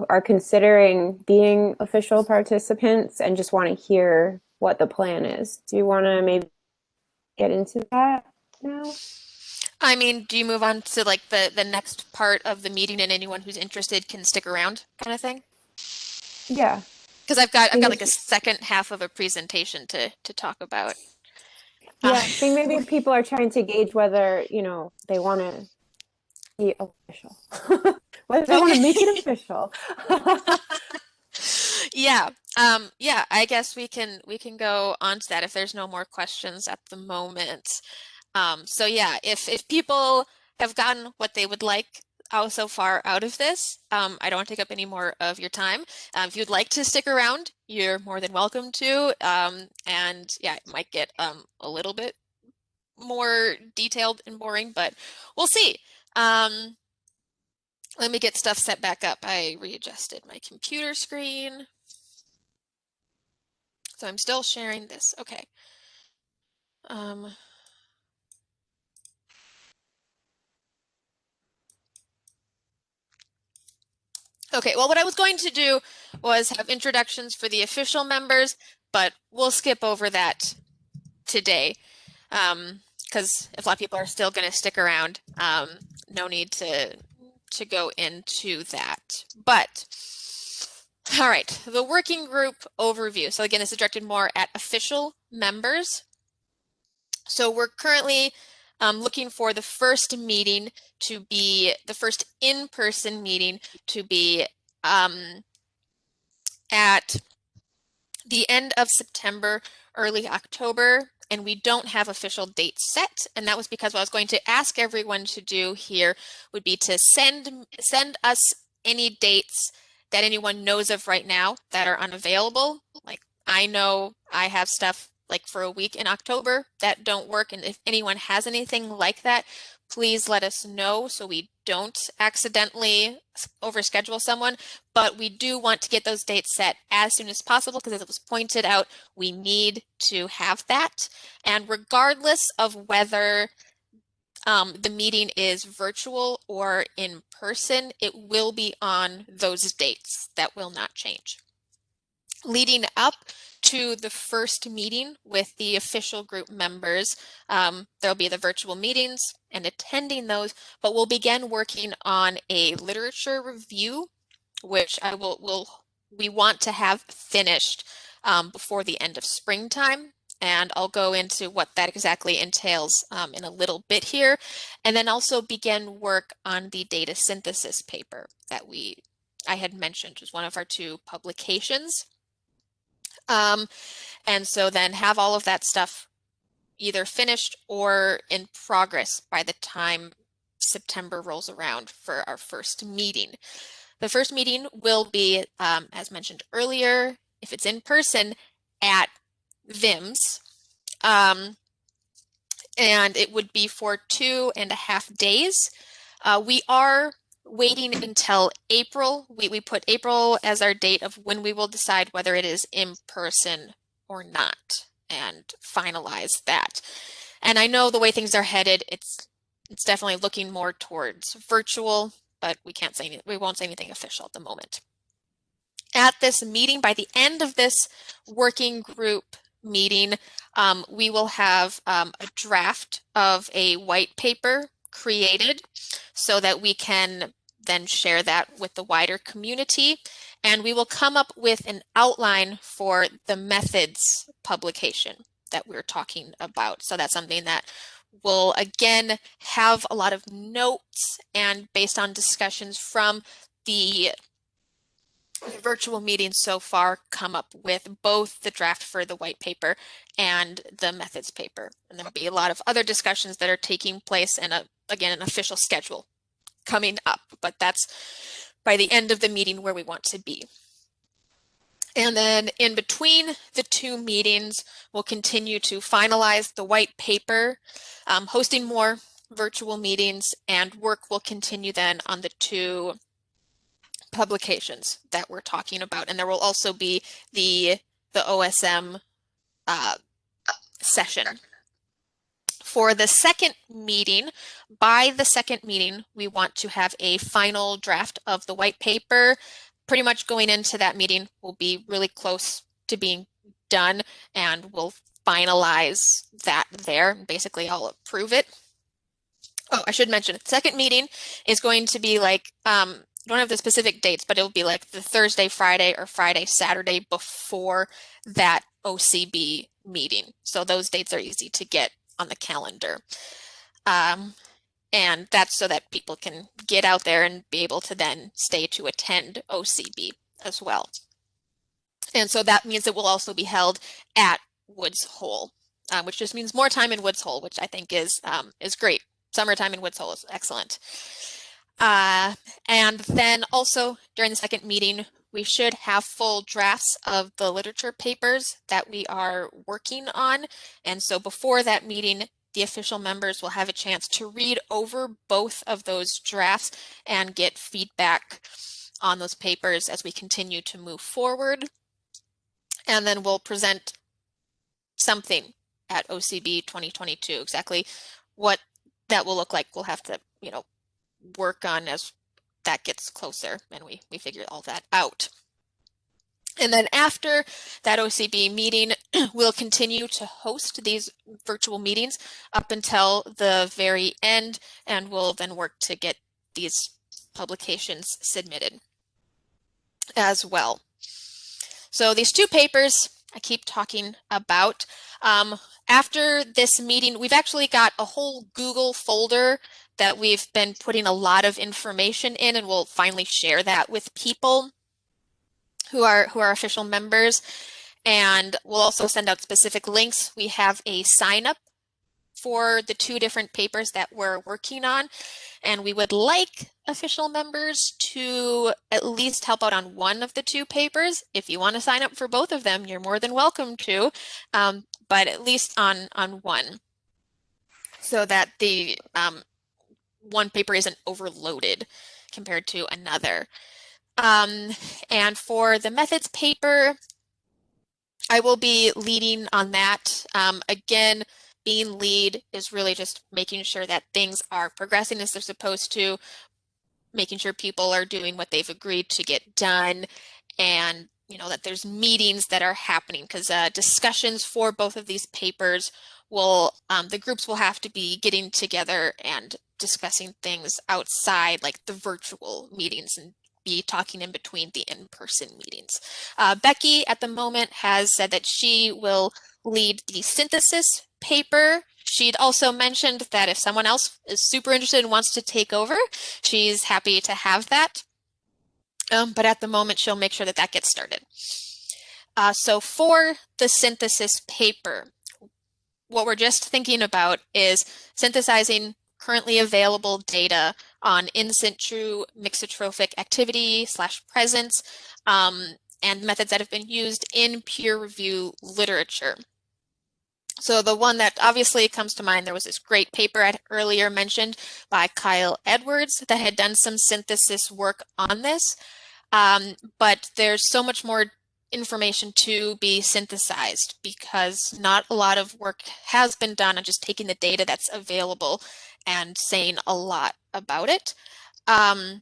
S5: are considering being official participants and just want to hear what the plan is. Do you want to maybe get into that now?
S1: I mean, do you move on to the next part of the meeting, and anyone who's interested can stick around, kind of thing?
S5: Yeah.
S1: Because I've got like a second half of a presentation to talk about.
S5: Yeah, I think maybe people are trying to gauge whether, they want to be official. Whether they want to make it official.
S1: Yeah. Yeah, I guess we can go on to that if there's no more questions at the moment. So yeah, if people have gotten what they would like so far out of this, I don't want to take up any more of your time. If you'd like to stick around, you're more than welcome to. And yeah, it might get a little bit more detailed and boring, but we'll see. Let me get stuff set back up. I readjusted my computer screen. So I'm still sharing this. Okay. Okay, well, what I was going to do was have introductions for the official members, but we'll skip over that today. Because if a lot of people are still going to stick around, no need to go into that. But all right, the working group overview. So again, this is directed more at official members. So we're currently looking for the first meeting to be the first in-person meeting to be at the end of September, early October, and we don't have official dates set. And that was because what I was going to ask everyone to do here would be to send us any dates that anyone knows of right now that are unavailable. Like I know I have stuff like for a week in October that don't work. And if anyone has anything like that, please let us know so we don't accidentally overschedule someone. But we do want to get those dates set as soon as possible because as it was pointed out, we need to have that. And regardless of whether the meeting is virtual or in person, it will be on those dates. That will not change. Leading up to the first meeting with the official group members, there'll be the virtual meetings and attending those, but we'll begin working on a literature review, which we want to have finished before the end of springtime. And I'll go into what that exactly entails in a little bit here. And then also begin work on the data synthesis paper that I had mentioned was one of our 2 publications. And so then have all of that stuff either finished or in progress by the time September rolls around for our first meeting. The first meeting will be, as mentioned earlier, if it's in person, at VIMS. And it would be for 2.5 days. We are waiting until April. We put April as our date of when we will decide whether it is in person or not and finalize that. And I know the way things are headed, it's definitely looking more towards virtual, but we won't say anything official at the moment. At this meeting, by the end of this working group meeting, we will have a draft of a white paper created so that we can then share that with the wider community. And we will come up with an outline for the methods publication that we're talking about. So that's something that will again have a lot of notes and based on discussions from the virtual meetings so far come up with both the draft for the white paper and the methods paper. And there'll be a lot of other discussions that are taking place and again, an official schedule coming up, but that's by the end of the meeting where we want to be. And then in between the 2 meetings, we'll continue to finalize the white paper, hosting more virtual meetings, and work will continue then on the 2 publications that we're talking about. And there will also be the OSM session. For the second meeting, by the second meeting, we want to have a final draft of the white paper. Pretty much going into that meeting will be really close to being done and we'll finalize that there. Basically, I'll approve it. Oh, I should mention, the second meeting is going to be like, don't have the specific dates, but it'll be like the Thursday, Friday, or Friday, Saturday before that OCB meeting. So those dates are easy to get on the calendar. And that's so that people can get out there and be able to then stay to attend OCB as well. And so that means it will also be held at Woods Hole, which just means more time in Woods Hole, which I think is great. Summertime in Woods Hole is excellent. And then also during the second meeting, we should have full drafts of the literature papers that we are working on. And so before that meeting, the official members will have a chance to read over both of those drafts and get feedback on those papers as we continue to move forward. And then we'll present something at OCB 2022, exactly what that will look like. We'll have to, work on as that gets closer and we figure all that out. And then after that OCB meeting, we'll continue to host these virtual meetings up until the very end, and we'll then work to get these publications submitted as well. So these two papers I keep talking about, after this meeting, we've actually got a whole Google folder that we've been putting a lot of information in, and we'll finally share that with people who are official members. And we'll also send out specific links. We have a sign up for the two different papers that we're working on, and we would like official members to at least help out on one of the two papers. If you want to sign up for both of them, you're more than welcome to, but at least on one, so that the one paper isn't overloaded compared to another. And for the methods paper, I will be leading on that. Again, being lead is really just making sure that things are progressing as they're supposed to, making sure people are doing what they've agreed to get done, and that there's meetings that are happening, because discussions for both of these papers will, the groups will have to be getting together and discussing things outside, like the virtual meetings, and be talking in between the in-person meetings. Becky at the moment has said that she will lead the synthesis paper. She'd also mentioned that if someone else is super interested and wants to take over, she's happy to have that. But at the moment, she'll make sure that that gets started. So for the synthesis paper, what we're just thinking about is synthesizing currently available data on in situ mixotrophic activity / presence, and methods that have been used in peer review literature. So the one that obviously comes to mind, there was this great paper I earlier mentioned by Kyle Edwards that had done some synthesis work on this, but there's so much more information to be synthesized, because not a lot of work has been done on just taking the data that's available and saying a lot about it. And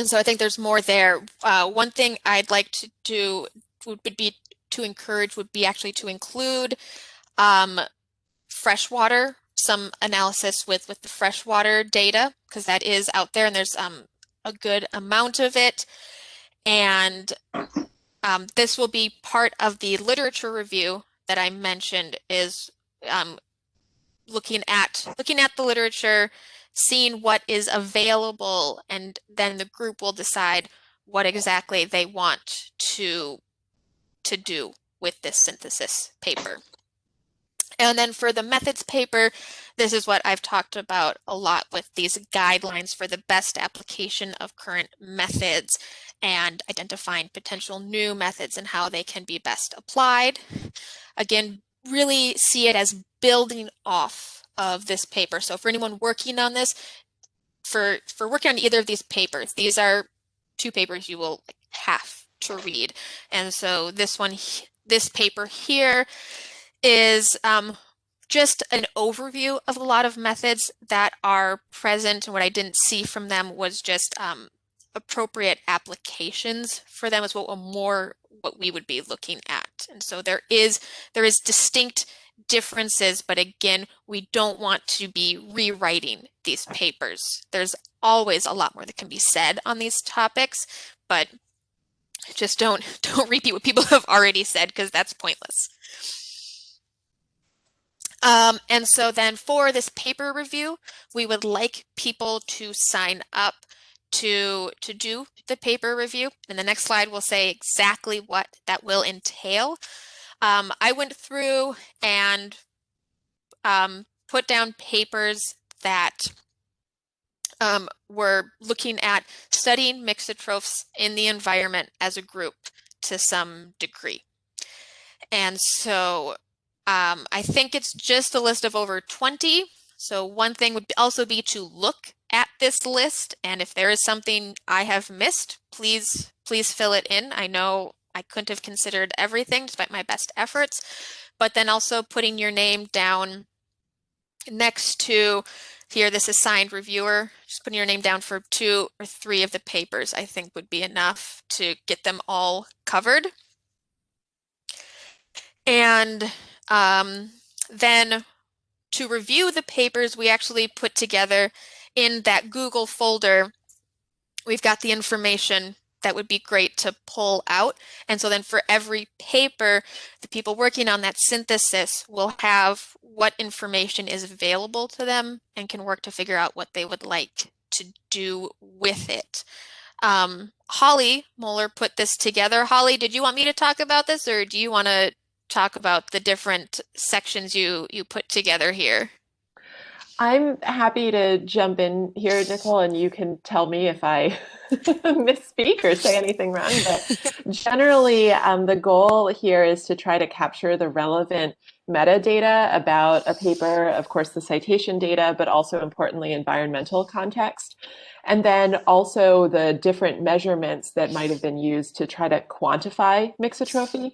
S1: so I think there's more there. One thing I'd like to do would be to encourage would be actually to include freshwater, some analysis with the freshwater data, because that is out there and there's a good amount of it. And this will be part of the literature review that I mentioned, is looking at the literature, seeing what is available, and then the group will decide what exactly they want to do with this synthesis paper. And then for the methods paper, this is what I've talked about a lot, with these guidelines for the best application of current methods and identifying potential new methods and how they can be best applied. Again, really see it as building off of this paper. So for anyone working on this, for working on either of these papers, these are two papers you will have to read. And so this paper here is just an overview of a lot of methods that are present, and what I didn't see from them was just appropriate applications for them is what we would be looking at. And so there is distinct differences, but again, we don't want to be rewriting these papers. There's always a lot more that can be said on these topics, but just don't repeat what people have already said, because that's pointless. And so then for this paper review, we would like people to sign up to do the paper review. And the next slide will say exactly what that will entail. I went through and put down papers that were looking at studying mixotrophs in the environment as a group to some degree. And so I think it's just a list of over 20. So one thing would also be to look at this list, and if there is something I have missed, please fill it in. I know I couldn't have considered everything despite my best efforts, but then also putting your name down next to here, this assigned reviewer, just putting your name down for 2 or 3 of the papers, I think would be enough to get them all covered. And then to review the papers, we actually put together in that Google folder, we've got the information that would be great to pull out. And so then for every paper, the people working on that synthesis will have what information is available to them and can work to figure out what they would like to do with it. Holly Moeller put this together. Holly, did you want me to talk about this, or do you want to talk about the different sections you put together here?
S4: I'm happy to jump in here, Nicole, and you can tell me if I misspeak or say anything wrong. But generally, the goal here is to try to capture the relevant metadata about a paper, of course, the citation data, but also importantly, environmental context. And then also the different measurements that might have been used to try to quantify mixotrophy.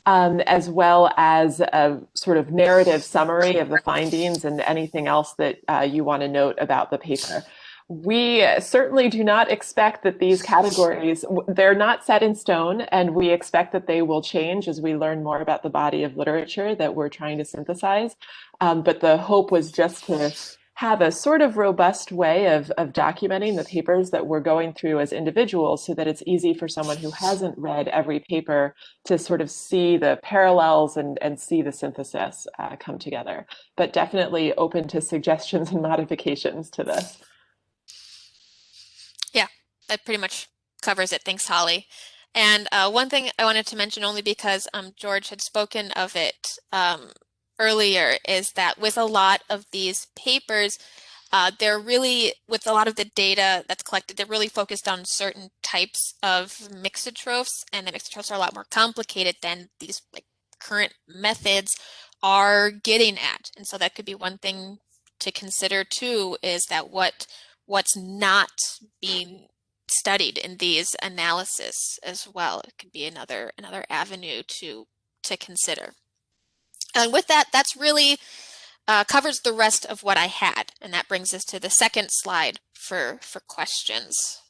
S4: As well as a sort of narrative summary of the findings and anything else that you want to note about the paper. We certainly do not expect that these categories, they're not set in stone, and we expect that they will change as we learn more about the body of literature that we're trying to synthesize. But the hope was just to have a sort of robust way of documenting the papers that we're going through as individuals so that it's easy for someone who hasn't read every paper to sort of see the parallels and see the synthesis come together. But definitely open to suggestions and modifications to this.
S1: Yeah, that pretty much covers it. Thanks, Holly. And one thing I wanted to mention, only because George had spoken of it earlier, is that with a lot of these papers, they're really, with a lot of the data that's collected, they're really focused on certain types of mixotrophs, and the mixotrophs are a lot more complicated than these like current methods are getting at. And so that could be one thing to consider too, is that what's not being studied in these analysis as well. It could be another avenue to consider. And with that, that's really covers the rest of what I had. And that brings us to the second slide for questions.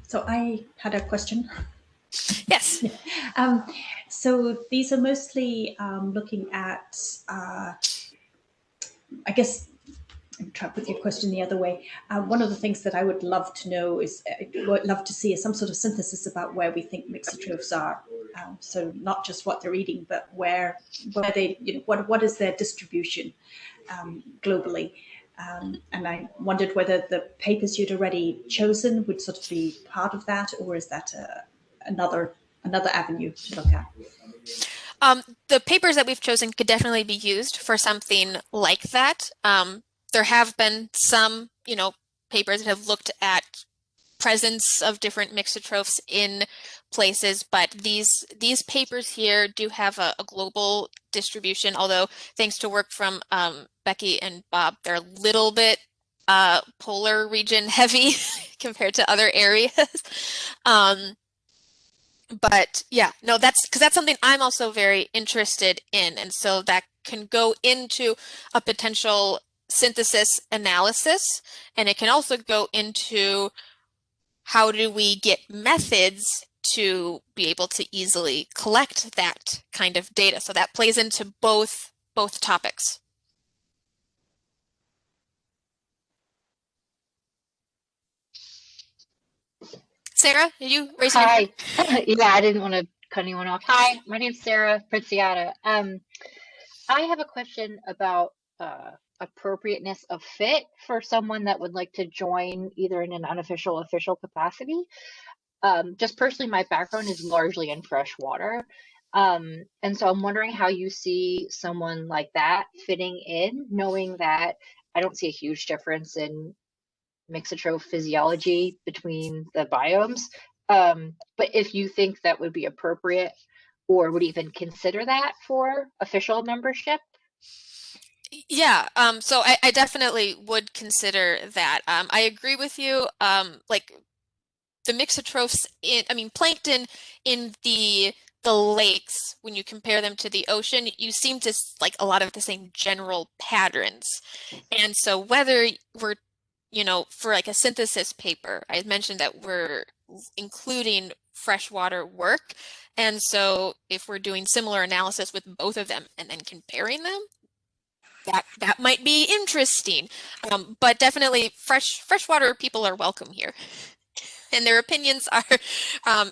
S11: So I had a question.
S1: Yes.
S11: So these are mostly looking at, I guess, I'm trying to put your question the other way. One of the things that I would love to know is, would love to see is some sort of synthesis about where we think mixotrophs are. So not just what they're eating, but where they, what is their distribution globally. And I wondered whether the papers you'd already chosen would sort of be part of that, or is that another avenue to look at?
S1: The papers that we've chosen could definitely be used for something like that. There have been some, papers that have looked at presence of different mixotrophs in places, but these papers here do have a global distribution, although thanks to work from Becky and Bob, they're a little bit polar region heavy compared to other areas. But yeah, no, that's something I'm also very interested in. And so that can go into a potential synthesis analysis, and it can also go into how do we get methods to be able to easily collect that kind of data. So that plays into both topics. Sarah, did you raise your hand?
S12: Hi. Yeah, I didn't want to cut anyone off. Hi, my name's Sarah Prizziata. I have a question about appropriateness of fit for someone that would like to join either in an unofficial or official capacity. Just personally, my background is largely in freshwater. And so I'm wondering how you see someone like that fitting in, knowing that I don't see a huge difference in mixotroph physiology between the biomes. But if you think that would be appropriate or would even consider that for official membership?
S1: Yeah, so I definitely would consider that. I agree with you. Like the mixotrophs in, I mean, plankton in the lakes, when you compare them to the ocean, you seem to like a lot of the same general patterns. And so whether we're, for like a synthesis paper, I had mentioned that we're including freshwater work. And so if we're doing similar analysis with both of them and then comparing them, that might be interesting. But definitely freshwater people are welcome here. And their opinions are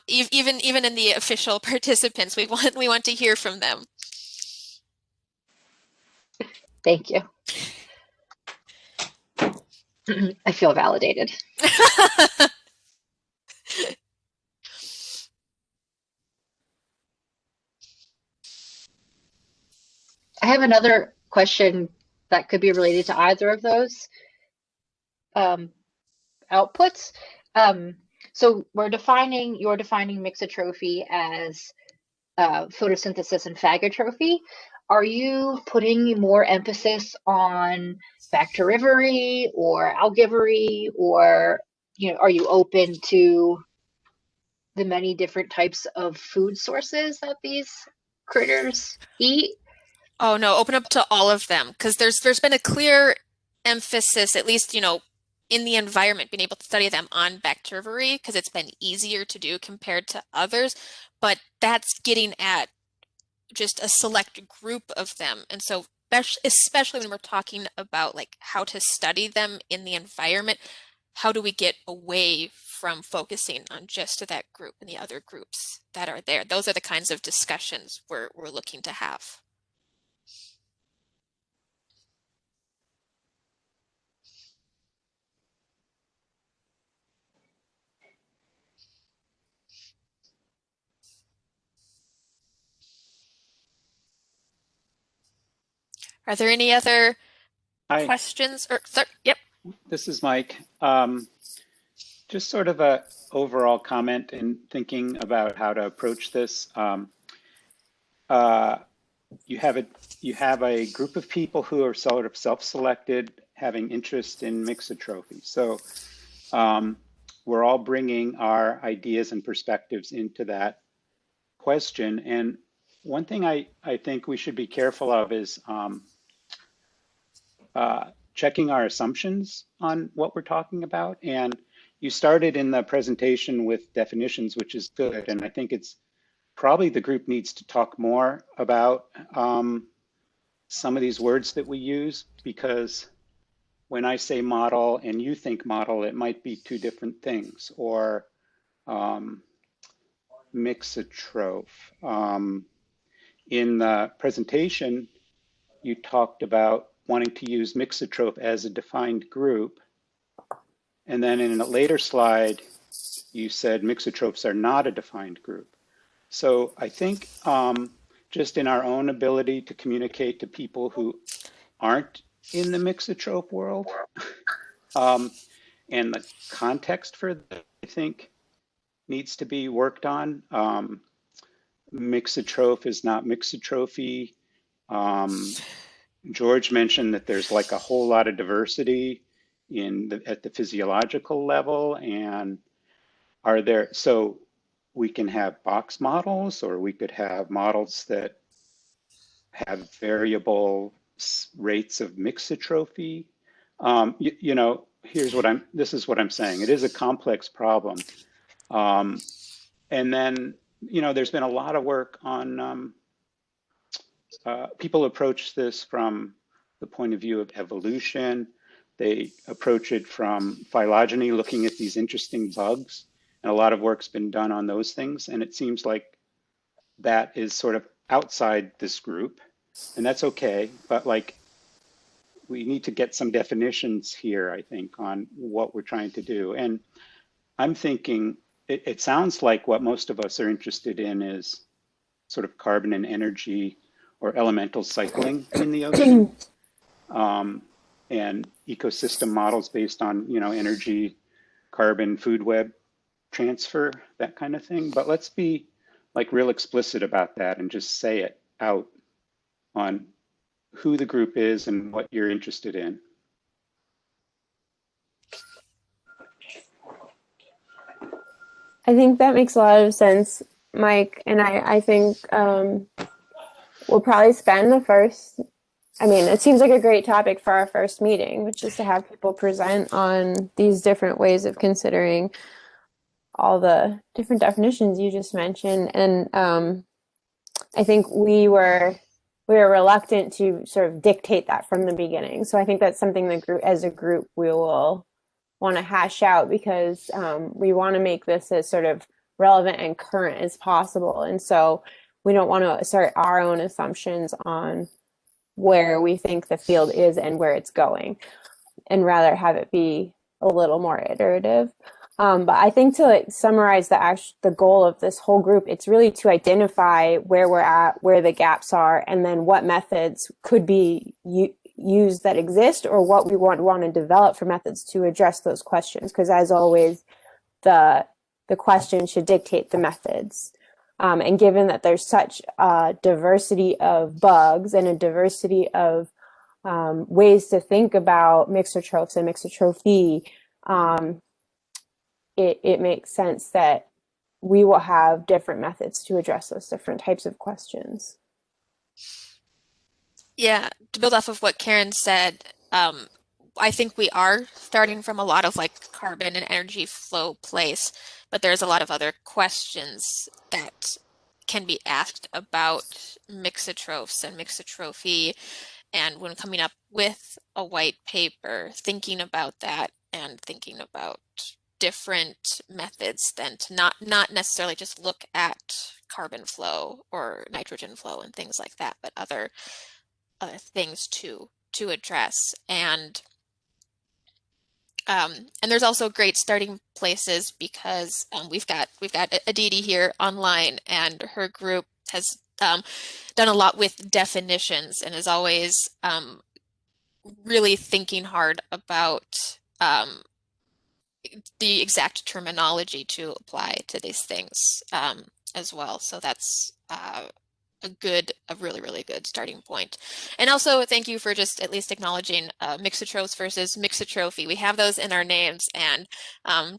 S1: even in the official participants, we want to hear from them.
S12: Thank you. I feel validated. I have another question that could be related to either of those outputs. So you're defining mixotrophy as photosynthesis and phagotrophy. Are you putting more emphasis on bacterivory or algivory, or are you open to the many different types of food sources that these critters eat?
S1: Oh no, open up to all of them because there's been a clear emphasis, at least, in the environment, being able to study them on bacterivory because it's been easier to do compared to others. But that's getting at just a select group of them. And so especially when we're talking about like how to study them in the environment, how do we get away from focusing on just that group and the other groups that are there? Those are the kinds of discussions we're looking to have. Are there any other
S10: Hi,
S1: questions or yep.
S10: this is Mike. Just sort of a overall comment in thinking about how to approach this. You have a group of people who are sort of self-selected, having interest in mixotrophy. So we're all bringing our ideas and perspectives into that question. And one thing I think we should be careful of is checking our assumptions on what we're talking about. And you started in the presentation with definitions, which is good. And I think it's probably the group needs to talk more about some of these words that we use, because when I say model and you think model, it might be two different things. Or mixotroph. In the presentation, you talked about wanting to use mixotroph as a defined group. And then in a later slide, you said mixotrophs are not a defined group. So I think just in our own ability to communicate to people who aren't in the mixotroph world, and the context for that, I think, needs to be worked on. Mixotroph is not mixotrophy. George mentioned that there's like a whole lot of diversity at the physiological level, and so we can have box models, or we could have models that have variable rates of mixotrophy. This is what I'm saying. It is a complex problem. And then, there's been a lot of work on, people approach this from the point of view of evolution. They approach it from phylogeny, looking at these interesting bugs. And a lot of work's been done on those things. And it seems like that is sort of outside this group. And that's okay. But like, we need to get some definitions here, I think, on what we're trying to do. And I'm thinking, it sounds like what most of us are interested in is sort of carbon and energy or elemental cycling in the ocean, and ecosystem models based on, energy, carbon, food web transfer, that kind of thing. But let's be like real explicit about that and just say it out on who the group is and what you're interested in.
S5: I think that makes a lot of sense, Mike. And I think we'll probably spend the first, I mean, it seems like a great topic for our first meeting, which is to have people present on these different ways of considering all the different definitions you just mentioned. And I think we were reluctant to sort of dictate that from the beginning. So I think that's something that as a group, we will want to hash out, because we want to make this as sort of relevant and current as possible. And so we don't want to start our own assumptions on where we think the field is and where it's going, and rather have it be a little more iterative. But I think to summarize the goal of this whole group, it's really to identify where we're at, where the gaps are, and then what methods could be used that exist, or what we want to develop for methods to address those questions. Because as always, the question should dictate the methods. And given that there's such a diversity of bugs and a diversity of ways to think about mixotrophs and mixotrophy, it makes sense that we will have different methods to address those different types of questions.
S1: Yeah, to build off of what Karen said, I think we are starting from a lot of like carbon and energy flow place, but there's a lot of other questions that can be asked about mixotrophs and mixotrophy. And when coming up with a white paper, thinking about that and thinking about different methods then to not necessarily just look at carbon flow or nitrogen flow and things like that, but other things to address. And there's also great starting places, because we've got Aditi here online, and her group has done a lot with definitions and is always really thinking hard about the exact terminology to apply to these things as well. So that's a really, really good starting point. And also thank you for just at least acknowledging mixotrophs versus mixotrophy. We have those in our names, and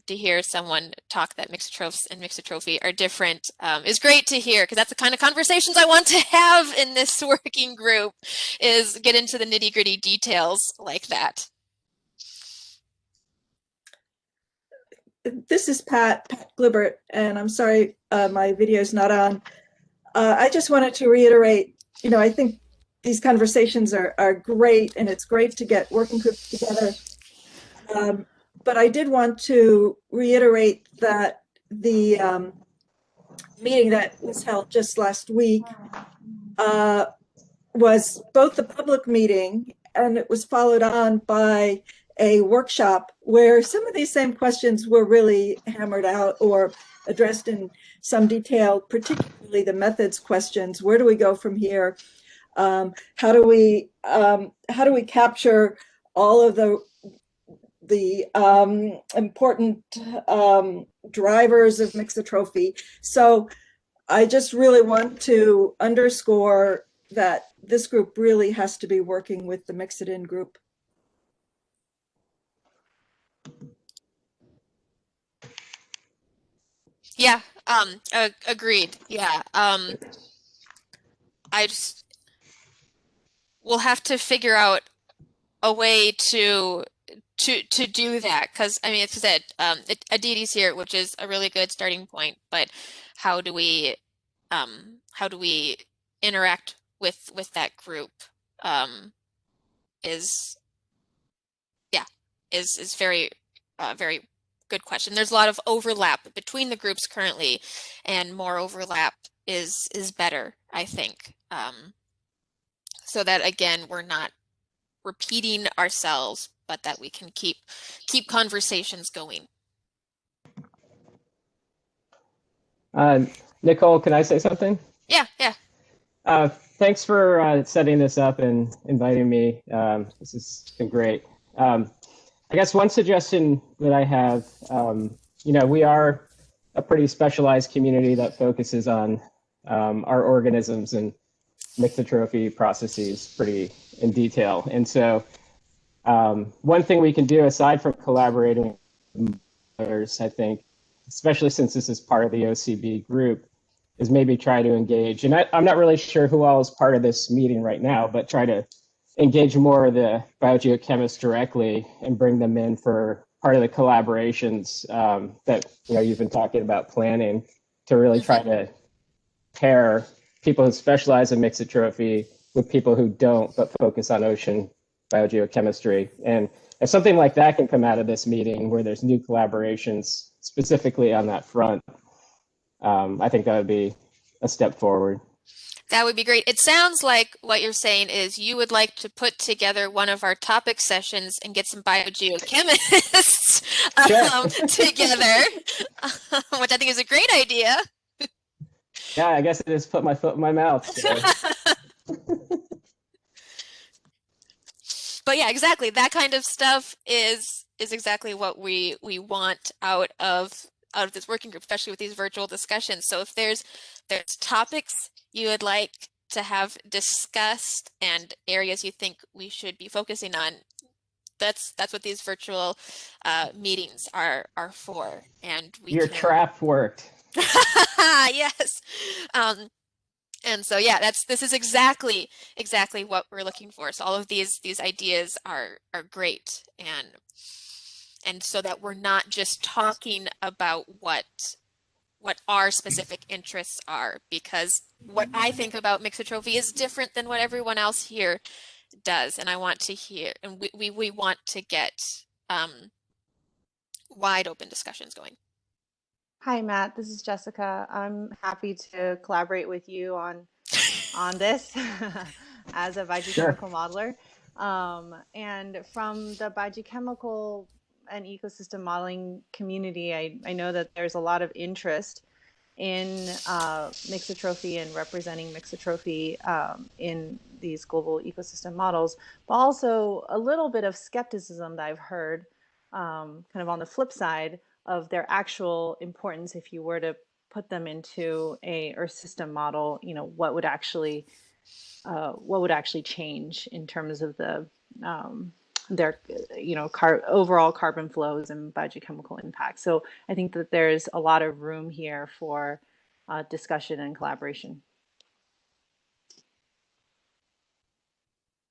S1: to hear someone talk that mixotrophs and mixotrophy are different is great to hear, because that's the kind of conversations I want to have in this working group, is get into the nitty-gritty details like that.
S13: This is Pat Glibert, and I'm sorry my video is not on. I just wanted to reiterate, I think these conversations are great, and it's great to get working groups together. But I did want to reiterate that the meeting that was held just last week was both the public meeting, and it was followed on by a workshop where some of these same questions were really hammered out or addressed in some detail, particularly the methods questions. Where do we go from here? How do we capture all of the important drivers of mixotrophy? So I just really want to underscore that this group really has to be working with the Mix It In group.
S1: Yeah, agreed. Yeah. We'll have to figure out a way to do that, because I mean, it's said Aditi's here, which is a really good starting point, but how do we interact with that group is very very good question. There's a lot of overlap between the groups currently, and more overlap is better, I think, so that again we're not repeating ourselves, but that we can keep conversations going.
S14: Nicole, can I say something?
S1: Yeah.
S14: Thanks for setting this up and inviting me. This has been great. I guess one suggestion that I have, we are a pretty specialized community that focuses on our organisms, and mixotrophy processes pretty in detail. And so one thing we can do aside from collaborating with others, I think, especially since this is part of the OCB group, is maybe try to engage. And I'm not really sure who all is part of this meeting right now, but try to engage more of the biogeochemists directly and bring them in for part of the collaborations that you've been talking about planning, to really try to pair people who specialize in mixotrophy with people who don't but focus on ocean biogeochemistry. And if something like that can come out of this meeting where there's new collaborations specifically on that front, I think that would be a step forward.
S1: That would be great. It sounds like what you're saying is you would like to put together one of our topic sessions and get some biogeochemists together, which I think is a great idea.
S14: Yeah, I guess I just put my foot in my mouth. So.
S1: But yeah, exactly. That kind of stuff is exactly what we want out of this working group, especially with these virtual discussions. So if there's topics you would like to have discussed and areas you think we should be focusing on, that's what these virtual meetings are for. And
S14: Your trap worked.
S1: Yes. And so yeah, this is exactly what we're looking for. So all of these ideas are great, and so that we're not just talking about what our specific interests are, because what I think about mixotrophy is different than what everyone else here does, and I want to hear, and we want to get wide open discussions going.
S3: Hi, Matt. This is Jessica. I'm happy to collaborate with you on this as a biogeochemical modeler. And from the biogeochemical and ecosystem modeling community, I know that there's a lot of interest in mixotrophy and representing mixotrophy in these global ecosystem models, but also a little bit of skepticism that I've heard kind of on the flip side of their actual importance. If you were to put them into a Earth system model, what would actually change in terms of the their overall carbon flows and biogeochemical impact. So I think that there's a lot of room here for discussion and collaboration.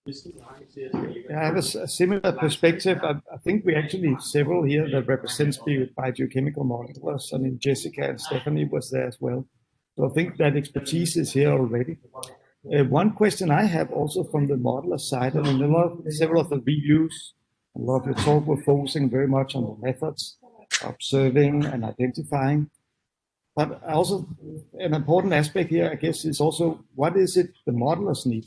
S9: I have a similar perspective. I think we actually several here that represents biogeochemical modelers. I mean, Jessica and Stephanie was there as well. So I think that expertise is here already. One question I have also from the modeler side, I mean, several of the reviews, a lot of your talk were focusing very much on the methods, observing and identifying. But also an important aspect here, I guess, is also what is it the modelers need?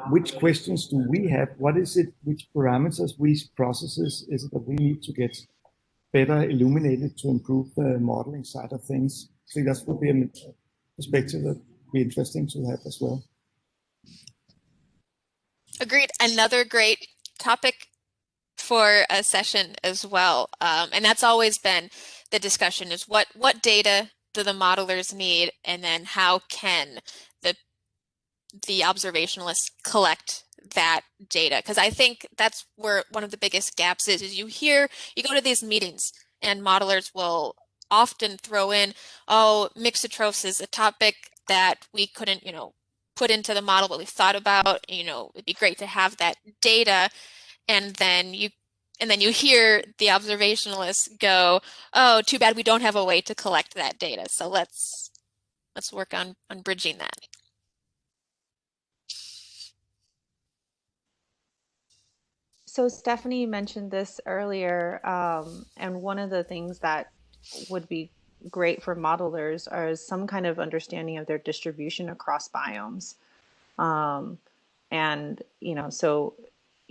S9: Which questions do we have? What is it, which parameters, which processes is it that we need to get better illuminated to improve the modeling side of things? I think that would be a perspective that would be interesting to have as well.
S1: Agreed. Another great topic for a session as well. And that's always been the discussion, is what data do the modelers need, and then how can the observationalists collect that data? Because I think that's where one of the biggest gaps is you go to these meetings and modelers will often throw in, oh, mixotrophs is a topic that we couldn't, put into the model, but we thought about, it'd be great to have that data. And then you hear the observationalists go, oh, too bad we don't have a way to collect that data. So let's work on bridging that.
S3: So Stephanie mentioned this earlier, and one of the things that would be great for modelers is some kind of understanding of their distribution across biomes. And,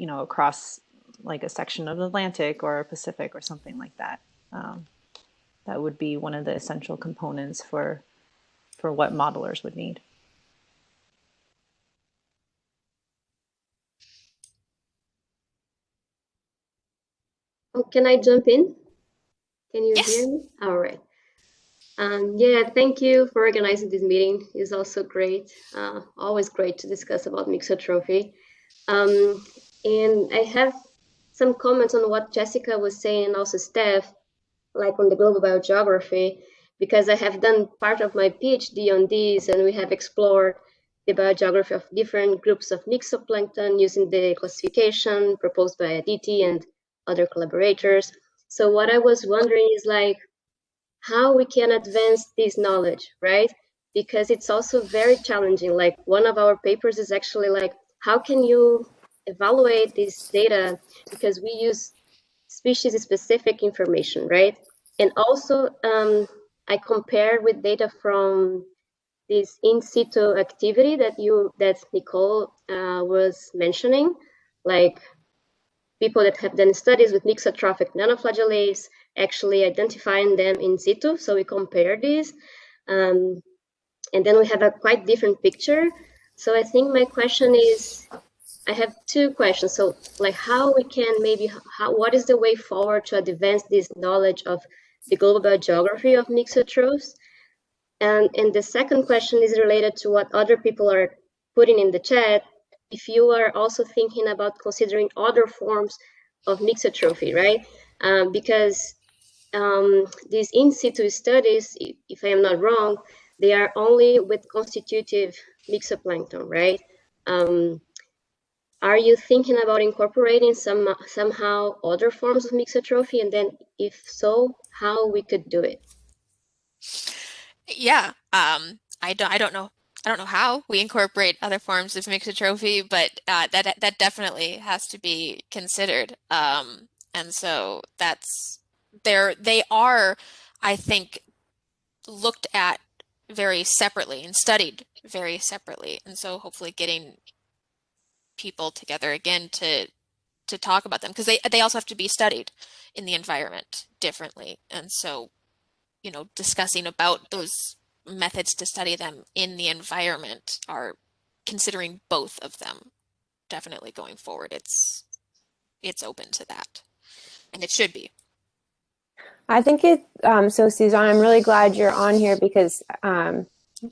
S3: across like a section of the Atlantic or Pacific or something like that. That would be one of the essential components for what modelers would need.
S15: Oh, can I jump in? Can you
S1: Yes.
S15: hear me? All right. Yeah, thank you for organizing this meeting. It's also great. Always great to discuss about mixotrophy. And I have some comments on what Jessica was saying, and also Steph, like on the global biogeography, because I have done part of my PhD on this, and we have explored the biogeography of different groups of mixoplankton using the classification proposed by Aditi and other collaborators. So what I was wondering is like, how we can advance this knowledge, right? Because it's also very challenging. Like one of our papers is actually like, how can you evaluate this data? Because we use species specific information, right? And also I compared with data from this in situ activity that Nicole was mentioning, like people that have done studies with mixotrophic nanoflagellates, actually identifying them in situ. So we compare these, and then we have a quite different picture. So I think my question is, I have two questions. So like how we can maybe, what is the way forward to advance this knowledge of the global biogeography of mixotrophs? And the second question is related to what other people are putting in the chat. If you are also thinking about considering other forms of mixotrophy, right? Because these in situ studies, if I am not wrong, they are only with constitutive mixoplankton, right? Are you thinking about incorporating somehow other forms of mixotrophy? And then if so, how we could do it?
S1: Yeah, I don't know. I don't know how we incorporate other forms of mixotrophy, but that definitely has to be considered. And so they are, I think, looked at very separately and studied very separately. And so hopefully getting people together again to talk about them, because they also have to be studied in the environment differently. And so, you know, discussing about those methods to study them in the environment are considering both of them definitely going forward. It's open to that, and it should be.
S5: I think so Suzanne, I'm really glad you're on here because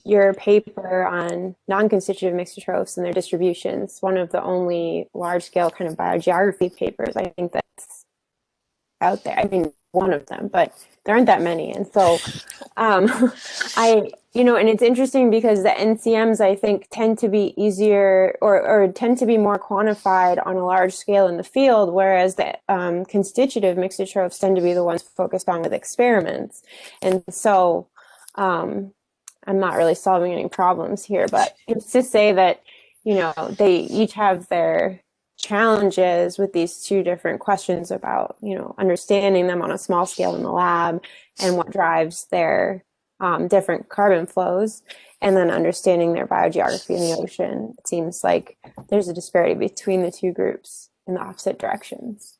S5: your paper on non-constitutive mixotrophs and their distributions, one of the only large-scale kind of biogeography papers I think that's out there. I mean, one of them, but there aren't that many. And so and it's interesting because the NCMs, I think, tend to be easier or tend to be more quantified on a large scale in the field, whereas the constitutive mixotrophs tend to be the ones focused on with experiments. And so I'm not really solving any problems here, but it's to say that, they each have their challenges with these two different questions about, understanding them on a small scale in the lab and what drives their different carbon flows, and then understanding their biogeography in the ocean. It seems like there's a disparity between the two groups in the opposite directions.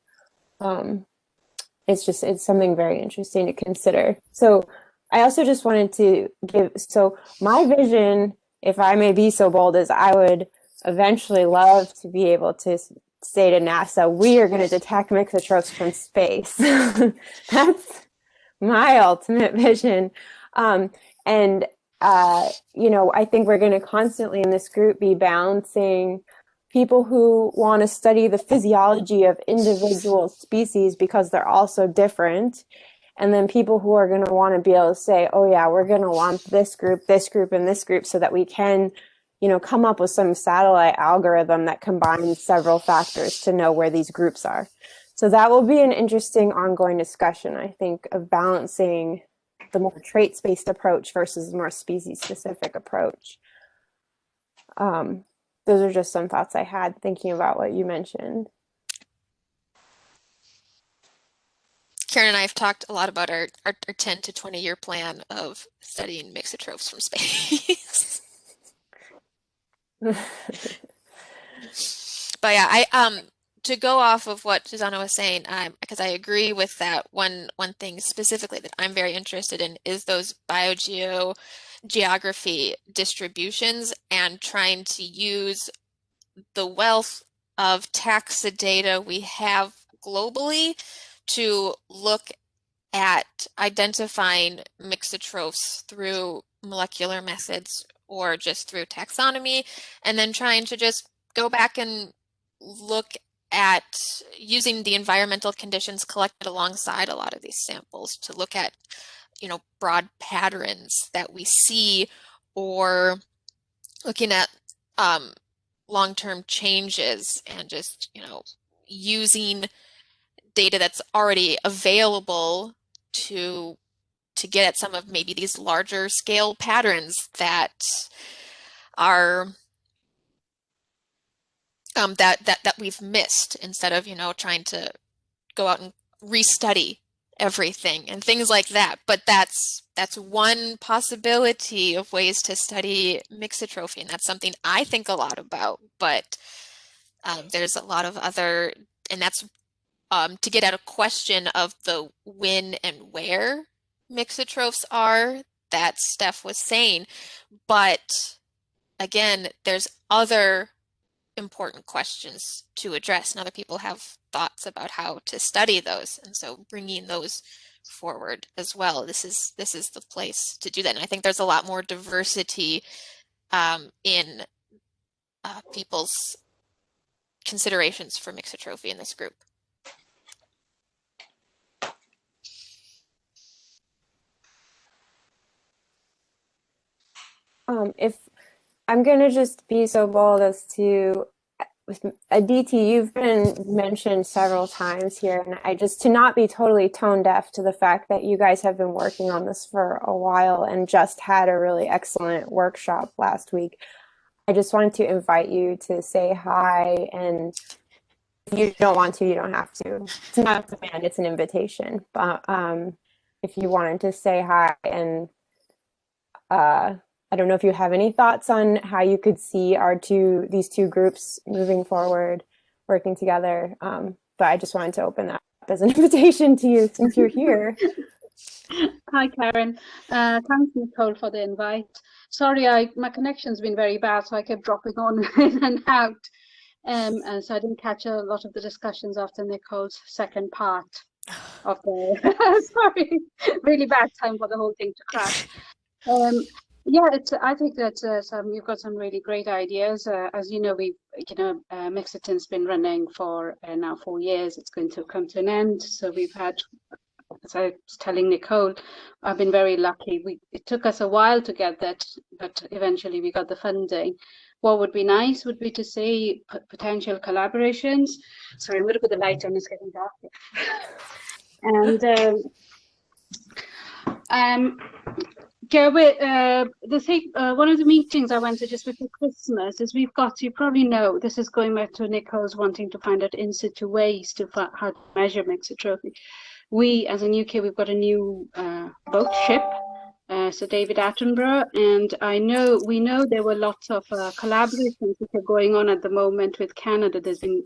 S5: It's something very interesting to consider. So I also just wanted to so my vision, if I may be so bold, is I would eventually love to be able to say to NASA, we are going to detect mixotrophs from space. That's my ultimate vision. I think we're going to constantly in this group be balancing people who want to study the physiology of individual species because they're all so different. And then people who are going to want to be able to say, oh yeah, we're going to lump this group, and this group so that we can, come up with some satellite algorithm that combines several factors to know where these groups are. So that will be an interesting ongoing discussion, I think, of balancing the more traits-based approach versus the more species-specific approach. Those are just some thoughts I had thinking about what you mentioned.
S1: Karen and I have talked a lot about our 10 to 20-year plan of studying mixotrophs from space. But yeah, to go off of what Susanna was saying, because I agree with that, one thing specifically that I'm very interested in is those biogeography distributions and trying to use the wealth of taxa data we have globally to look at identifying mixotrophs through molecular methods or just through taxonomy, and then trying to just go back and look at using the environmental conditions collected alongside a lot of these samples to look at, broad patterns that we see, or looking at long-term changes and just, using data that's already available to get at some of maybe these larger scale patterns that are that we've missed, instead of trying to go out and restudy everything and things like that. But that's one possibility of ways to study mixotrophy, and that's something I think a lot about. But there's a lot of other, and that's to get at a question of the when and where mixotrophs are, that Steph was saying. But again, there's other important questions to address, and other people have thoughts about how to study those, and so bringing those forward as well. This is the place to do that, and I think there's a lot more diversity in people's considerations for mixotrophy in this group.
S5: If I'm going to just be so bold as to, Aditi, you've been mentioned several times here, and I just, to not be totally tone deaf to the fact that you guys have been working on this for a while and just had a really excellent workshop last week, I just wanted to invite you to say hi, and if you don't want to, you don't have to. It's not a demand, it's an invitation. But if you wanted to say hi, and I don't know if you have any thoughts on how you could see these two groups moving forward, working together. But I just wanted to open that up as an invitation to you since you're here.
S16: Hi, Karen. Thanks, Nicole, for the invite. Sorry, my connection's been very bad, so I kept dropping on in and out. And so I didn't catch a lot of the discussions after Nicole's second part of the, sorry, really bad time for the whole thing to crash. Yeah, I think that you've got some really great ideas. As you know, Mixitin's been running for now 4 years. It's going to come to an end. So we've had, as I was telling Nicole, I've been very lucky. It took us a while to get that, but eventually we got the funding. What would be nice would be to see potential collaborations. Sorry, I'm going to put the light on, it's getting dark. And one of the meetings I went to just before Christmas is you probably know, this is going back to Nicole's wanting to find out in situ ways to how to measure mixotrophy. We, as in UK, we've got a new boat ship, Sir David Attenborough, and we know there were lots of collaborations which are going on at the moment with Canada. There's been,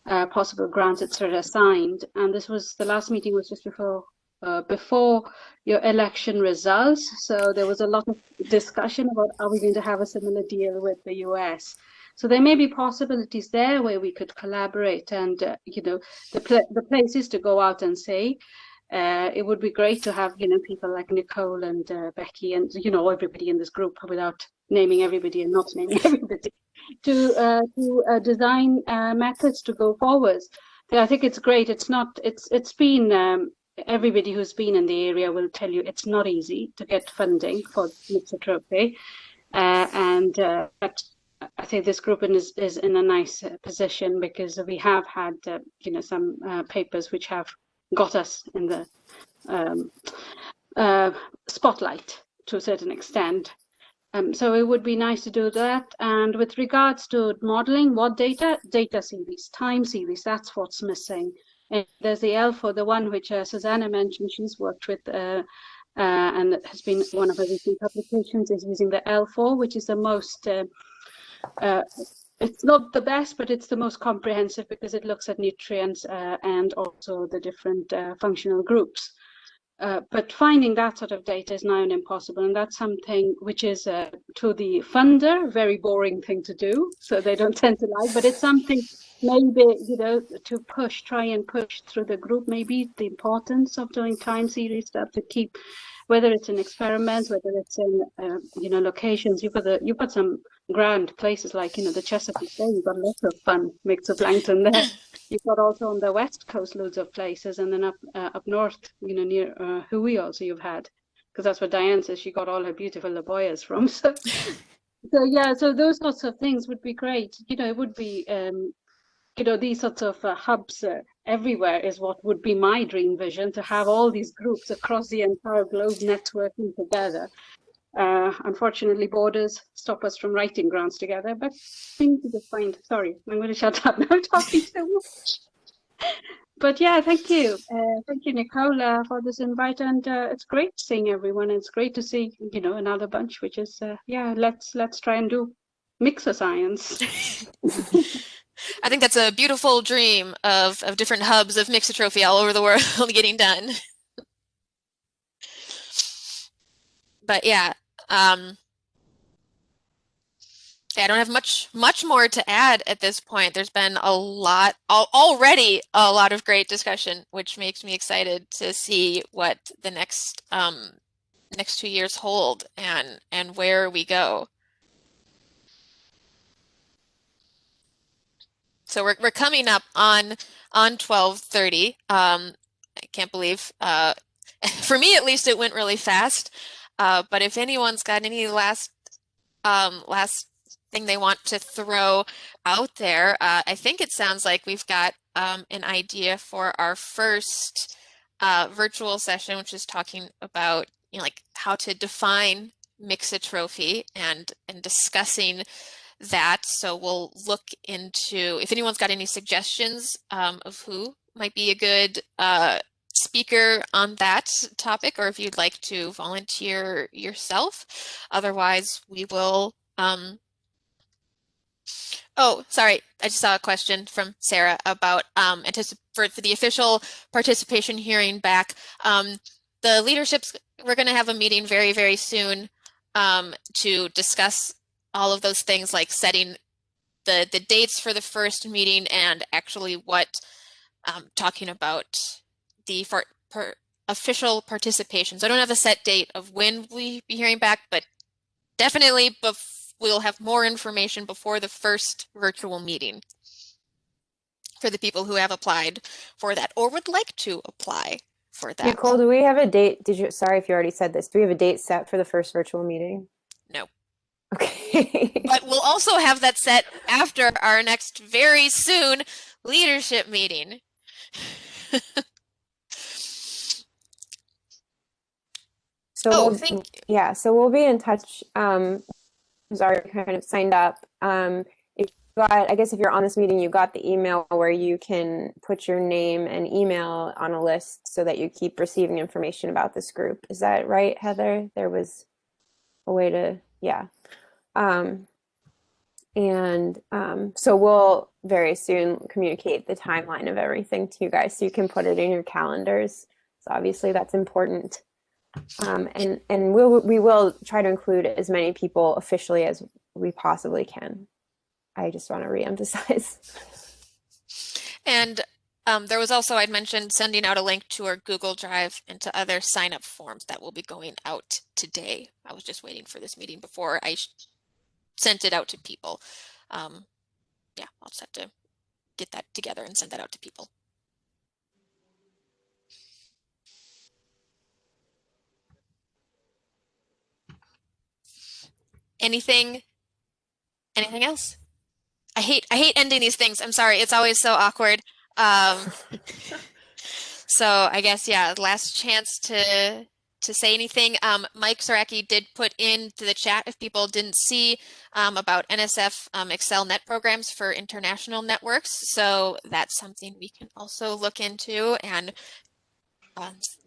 S16: possible grants, etc., assigned, and the last meeting was just before your election results. So there was a lot of discussion about, are we going to have a similar deal with the US? So there may be possibilities there where we could collaborate, and the places to go out and say. It would be great to have people like Nicole and Becky and everybody in this group, without naming everybody and not naming everybody, to design methods to go forwards. I think it's great. It's been everybody who's been in the area will tell you it's not easy to get funding for mixotrophy, but I think this group is in a nice position, because we have had some papers which have got us in the spotlight to a certain extent. So it would be nice to do that. And with regards to modeling, what data series, time series, that's what's missing. And there's the ELFO, the one which Susanna mentioned, she's worked with, and it has been one of her recent publications, is using the ELFO, which is the most, it's not the best, but it's the most comprehensive, because it looks at nutrients and also the different functional groups. But finding that sort of data is now impossible, and that's something which is to the funder a very boring thing to do, so they don't tend to like. But it's something maybe, you know, to try and push through the group. Maybe the importance of doing time series stuff to keep, whether it's an experiment, whether it's in you know, locations. You've got some grand places like, you know, the Chesapeake Bay. You've got lots of fun myxoplankton there. You've got also on the west coast loads of places, and then up north, you know, near Hui also you've had, because that's where Diane says she got all her beautiful laboyas from. So yeah, so those sorts of things would be great. You know, it would be you know, these sorts of hubs everywhere is what would be my dream vision, to have all these groups across the entire globe networking together. Unfortunately, borders stop us from writing grants together, but things to just find. Sorry, I'm going to shut up now. I'm talking so much. But yeah, thank you, Nicole, for this invite, and it's great seeing everyone. It's great to see, you know, another bunch, which is yeah. Let's try and do mixoscience.
S1: I think that's a beautiful dream of different hubs of mixotrophy all over the world getting done. But yeah, I don't have much more to add at this point. There's been already a lot of great discussion, which makes me excited to see what the next 2 years hold and where we go. So we're coming up on 12:30. I can't believe, for me at least, it went really fast. But if anyone's got any last thing they want to throw out there, I think it sounds like we've got an idea for our first virtual session, which is talking about, you know, like how to define mixotrophy and discussing that. So we'll look into, if anyone's got any suggestions of who might be a good speaker on that topic, or if you'd like to volunteer yourself. Otherwise, we will oh, sorry, I just saw a question from Sarah about for the official participation hearing back. The leaderships, we're going to have a meeting very, very soon to discuss all of those things, like setting the dates for the first meeting and actually what talking about the official participation. So I don't have a set date of when we be hearing back, but definitely we'll have more information before the first virtual meeting for the people who have applied for that or would like to apply for that.
S5: Nicole, do we have a date? Sorry if you already said this. Do we have a date set for the first virtual meeting?
S1: No.
S5: Okay.
S1: But we'll also have that set after our next very soon leadership meeting.
S5: So so we'll be in touch. Who's already kind of signed up. I guess if you're on this meeting, you got the email where you can put your name and email on a list so that you keep receiving information about this group. Is that right, Heather? There was a way to, yeah. So we'll very soon communicate the timeline of everything to you guys so you can put it in your calendars. So obviously that's important. And we will try to include as many people officially as we possibly can. I just want to reemphasize.
S1: And there was also, I'd mentioned sending out a link to our Google Drive and to other sign-up forms that will be going out today. I was just waiting for this meeting before I sent it out to people. Yeah, I'll just have to get that together and send that out to people. Anything else? I hate ending these things. I'm sorry. It's always so awkward. So I guess, yeah, last chance to say anything. Mike Saraki did put into the chat, if people didn't see, about NSF Excel net programs for international networks. So that's something we can also look into and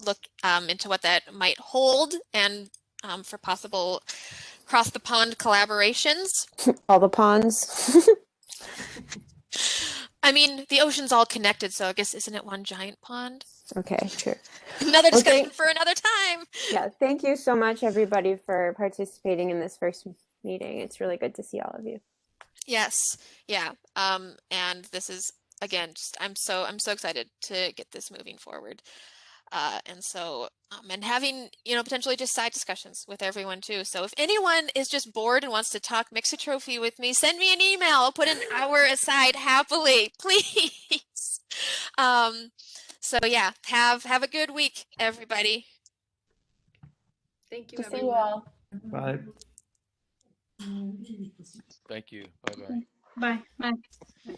S1: look into what that might hold, and for possible cross the pond collaborations.
S5: All the ponds.
S1: I mean, the ocean's all connected, so I guess, isn't it one giant pond?
S5: Okay, sure.
S1: Another
S5: Well,
S1: discussion for another time.
S5: Yeah, thank you so much, everybody, for participating in this first meeting. It's really good to see all of you.
S1: Yes, yeah. And this is again, just I'm so excited to get this moving forward. And having, potentially just side discussions with everyone too. So if anyone is just bored and wants to talk Mixotrophy with me, send me an email. I'll put an hour aside happily, please. So yeah, have a good week, everybody.
S6: Thank you,
S4: To see
S6: everyone.
S4: you all.
S9: Bye.
S8: Thank you. Bye-bye.
S16: Bye. Bye.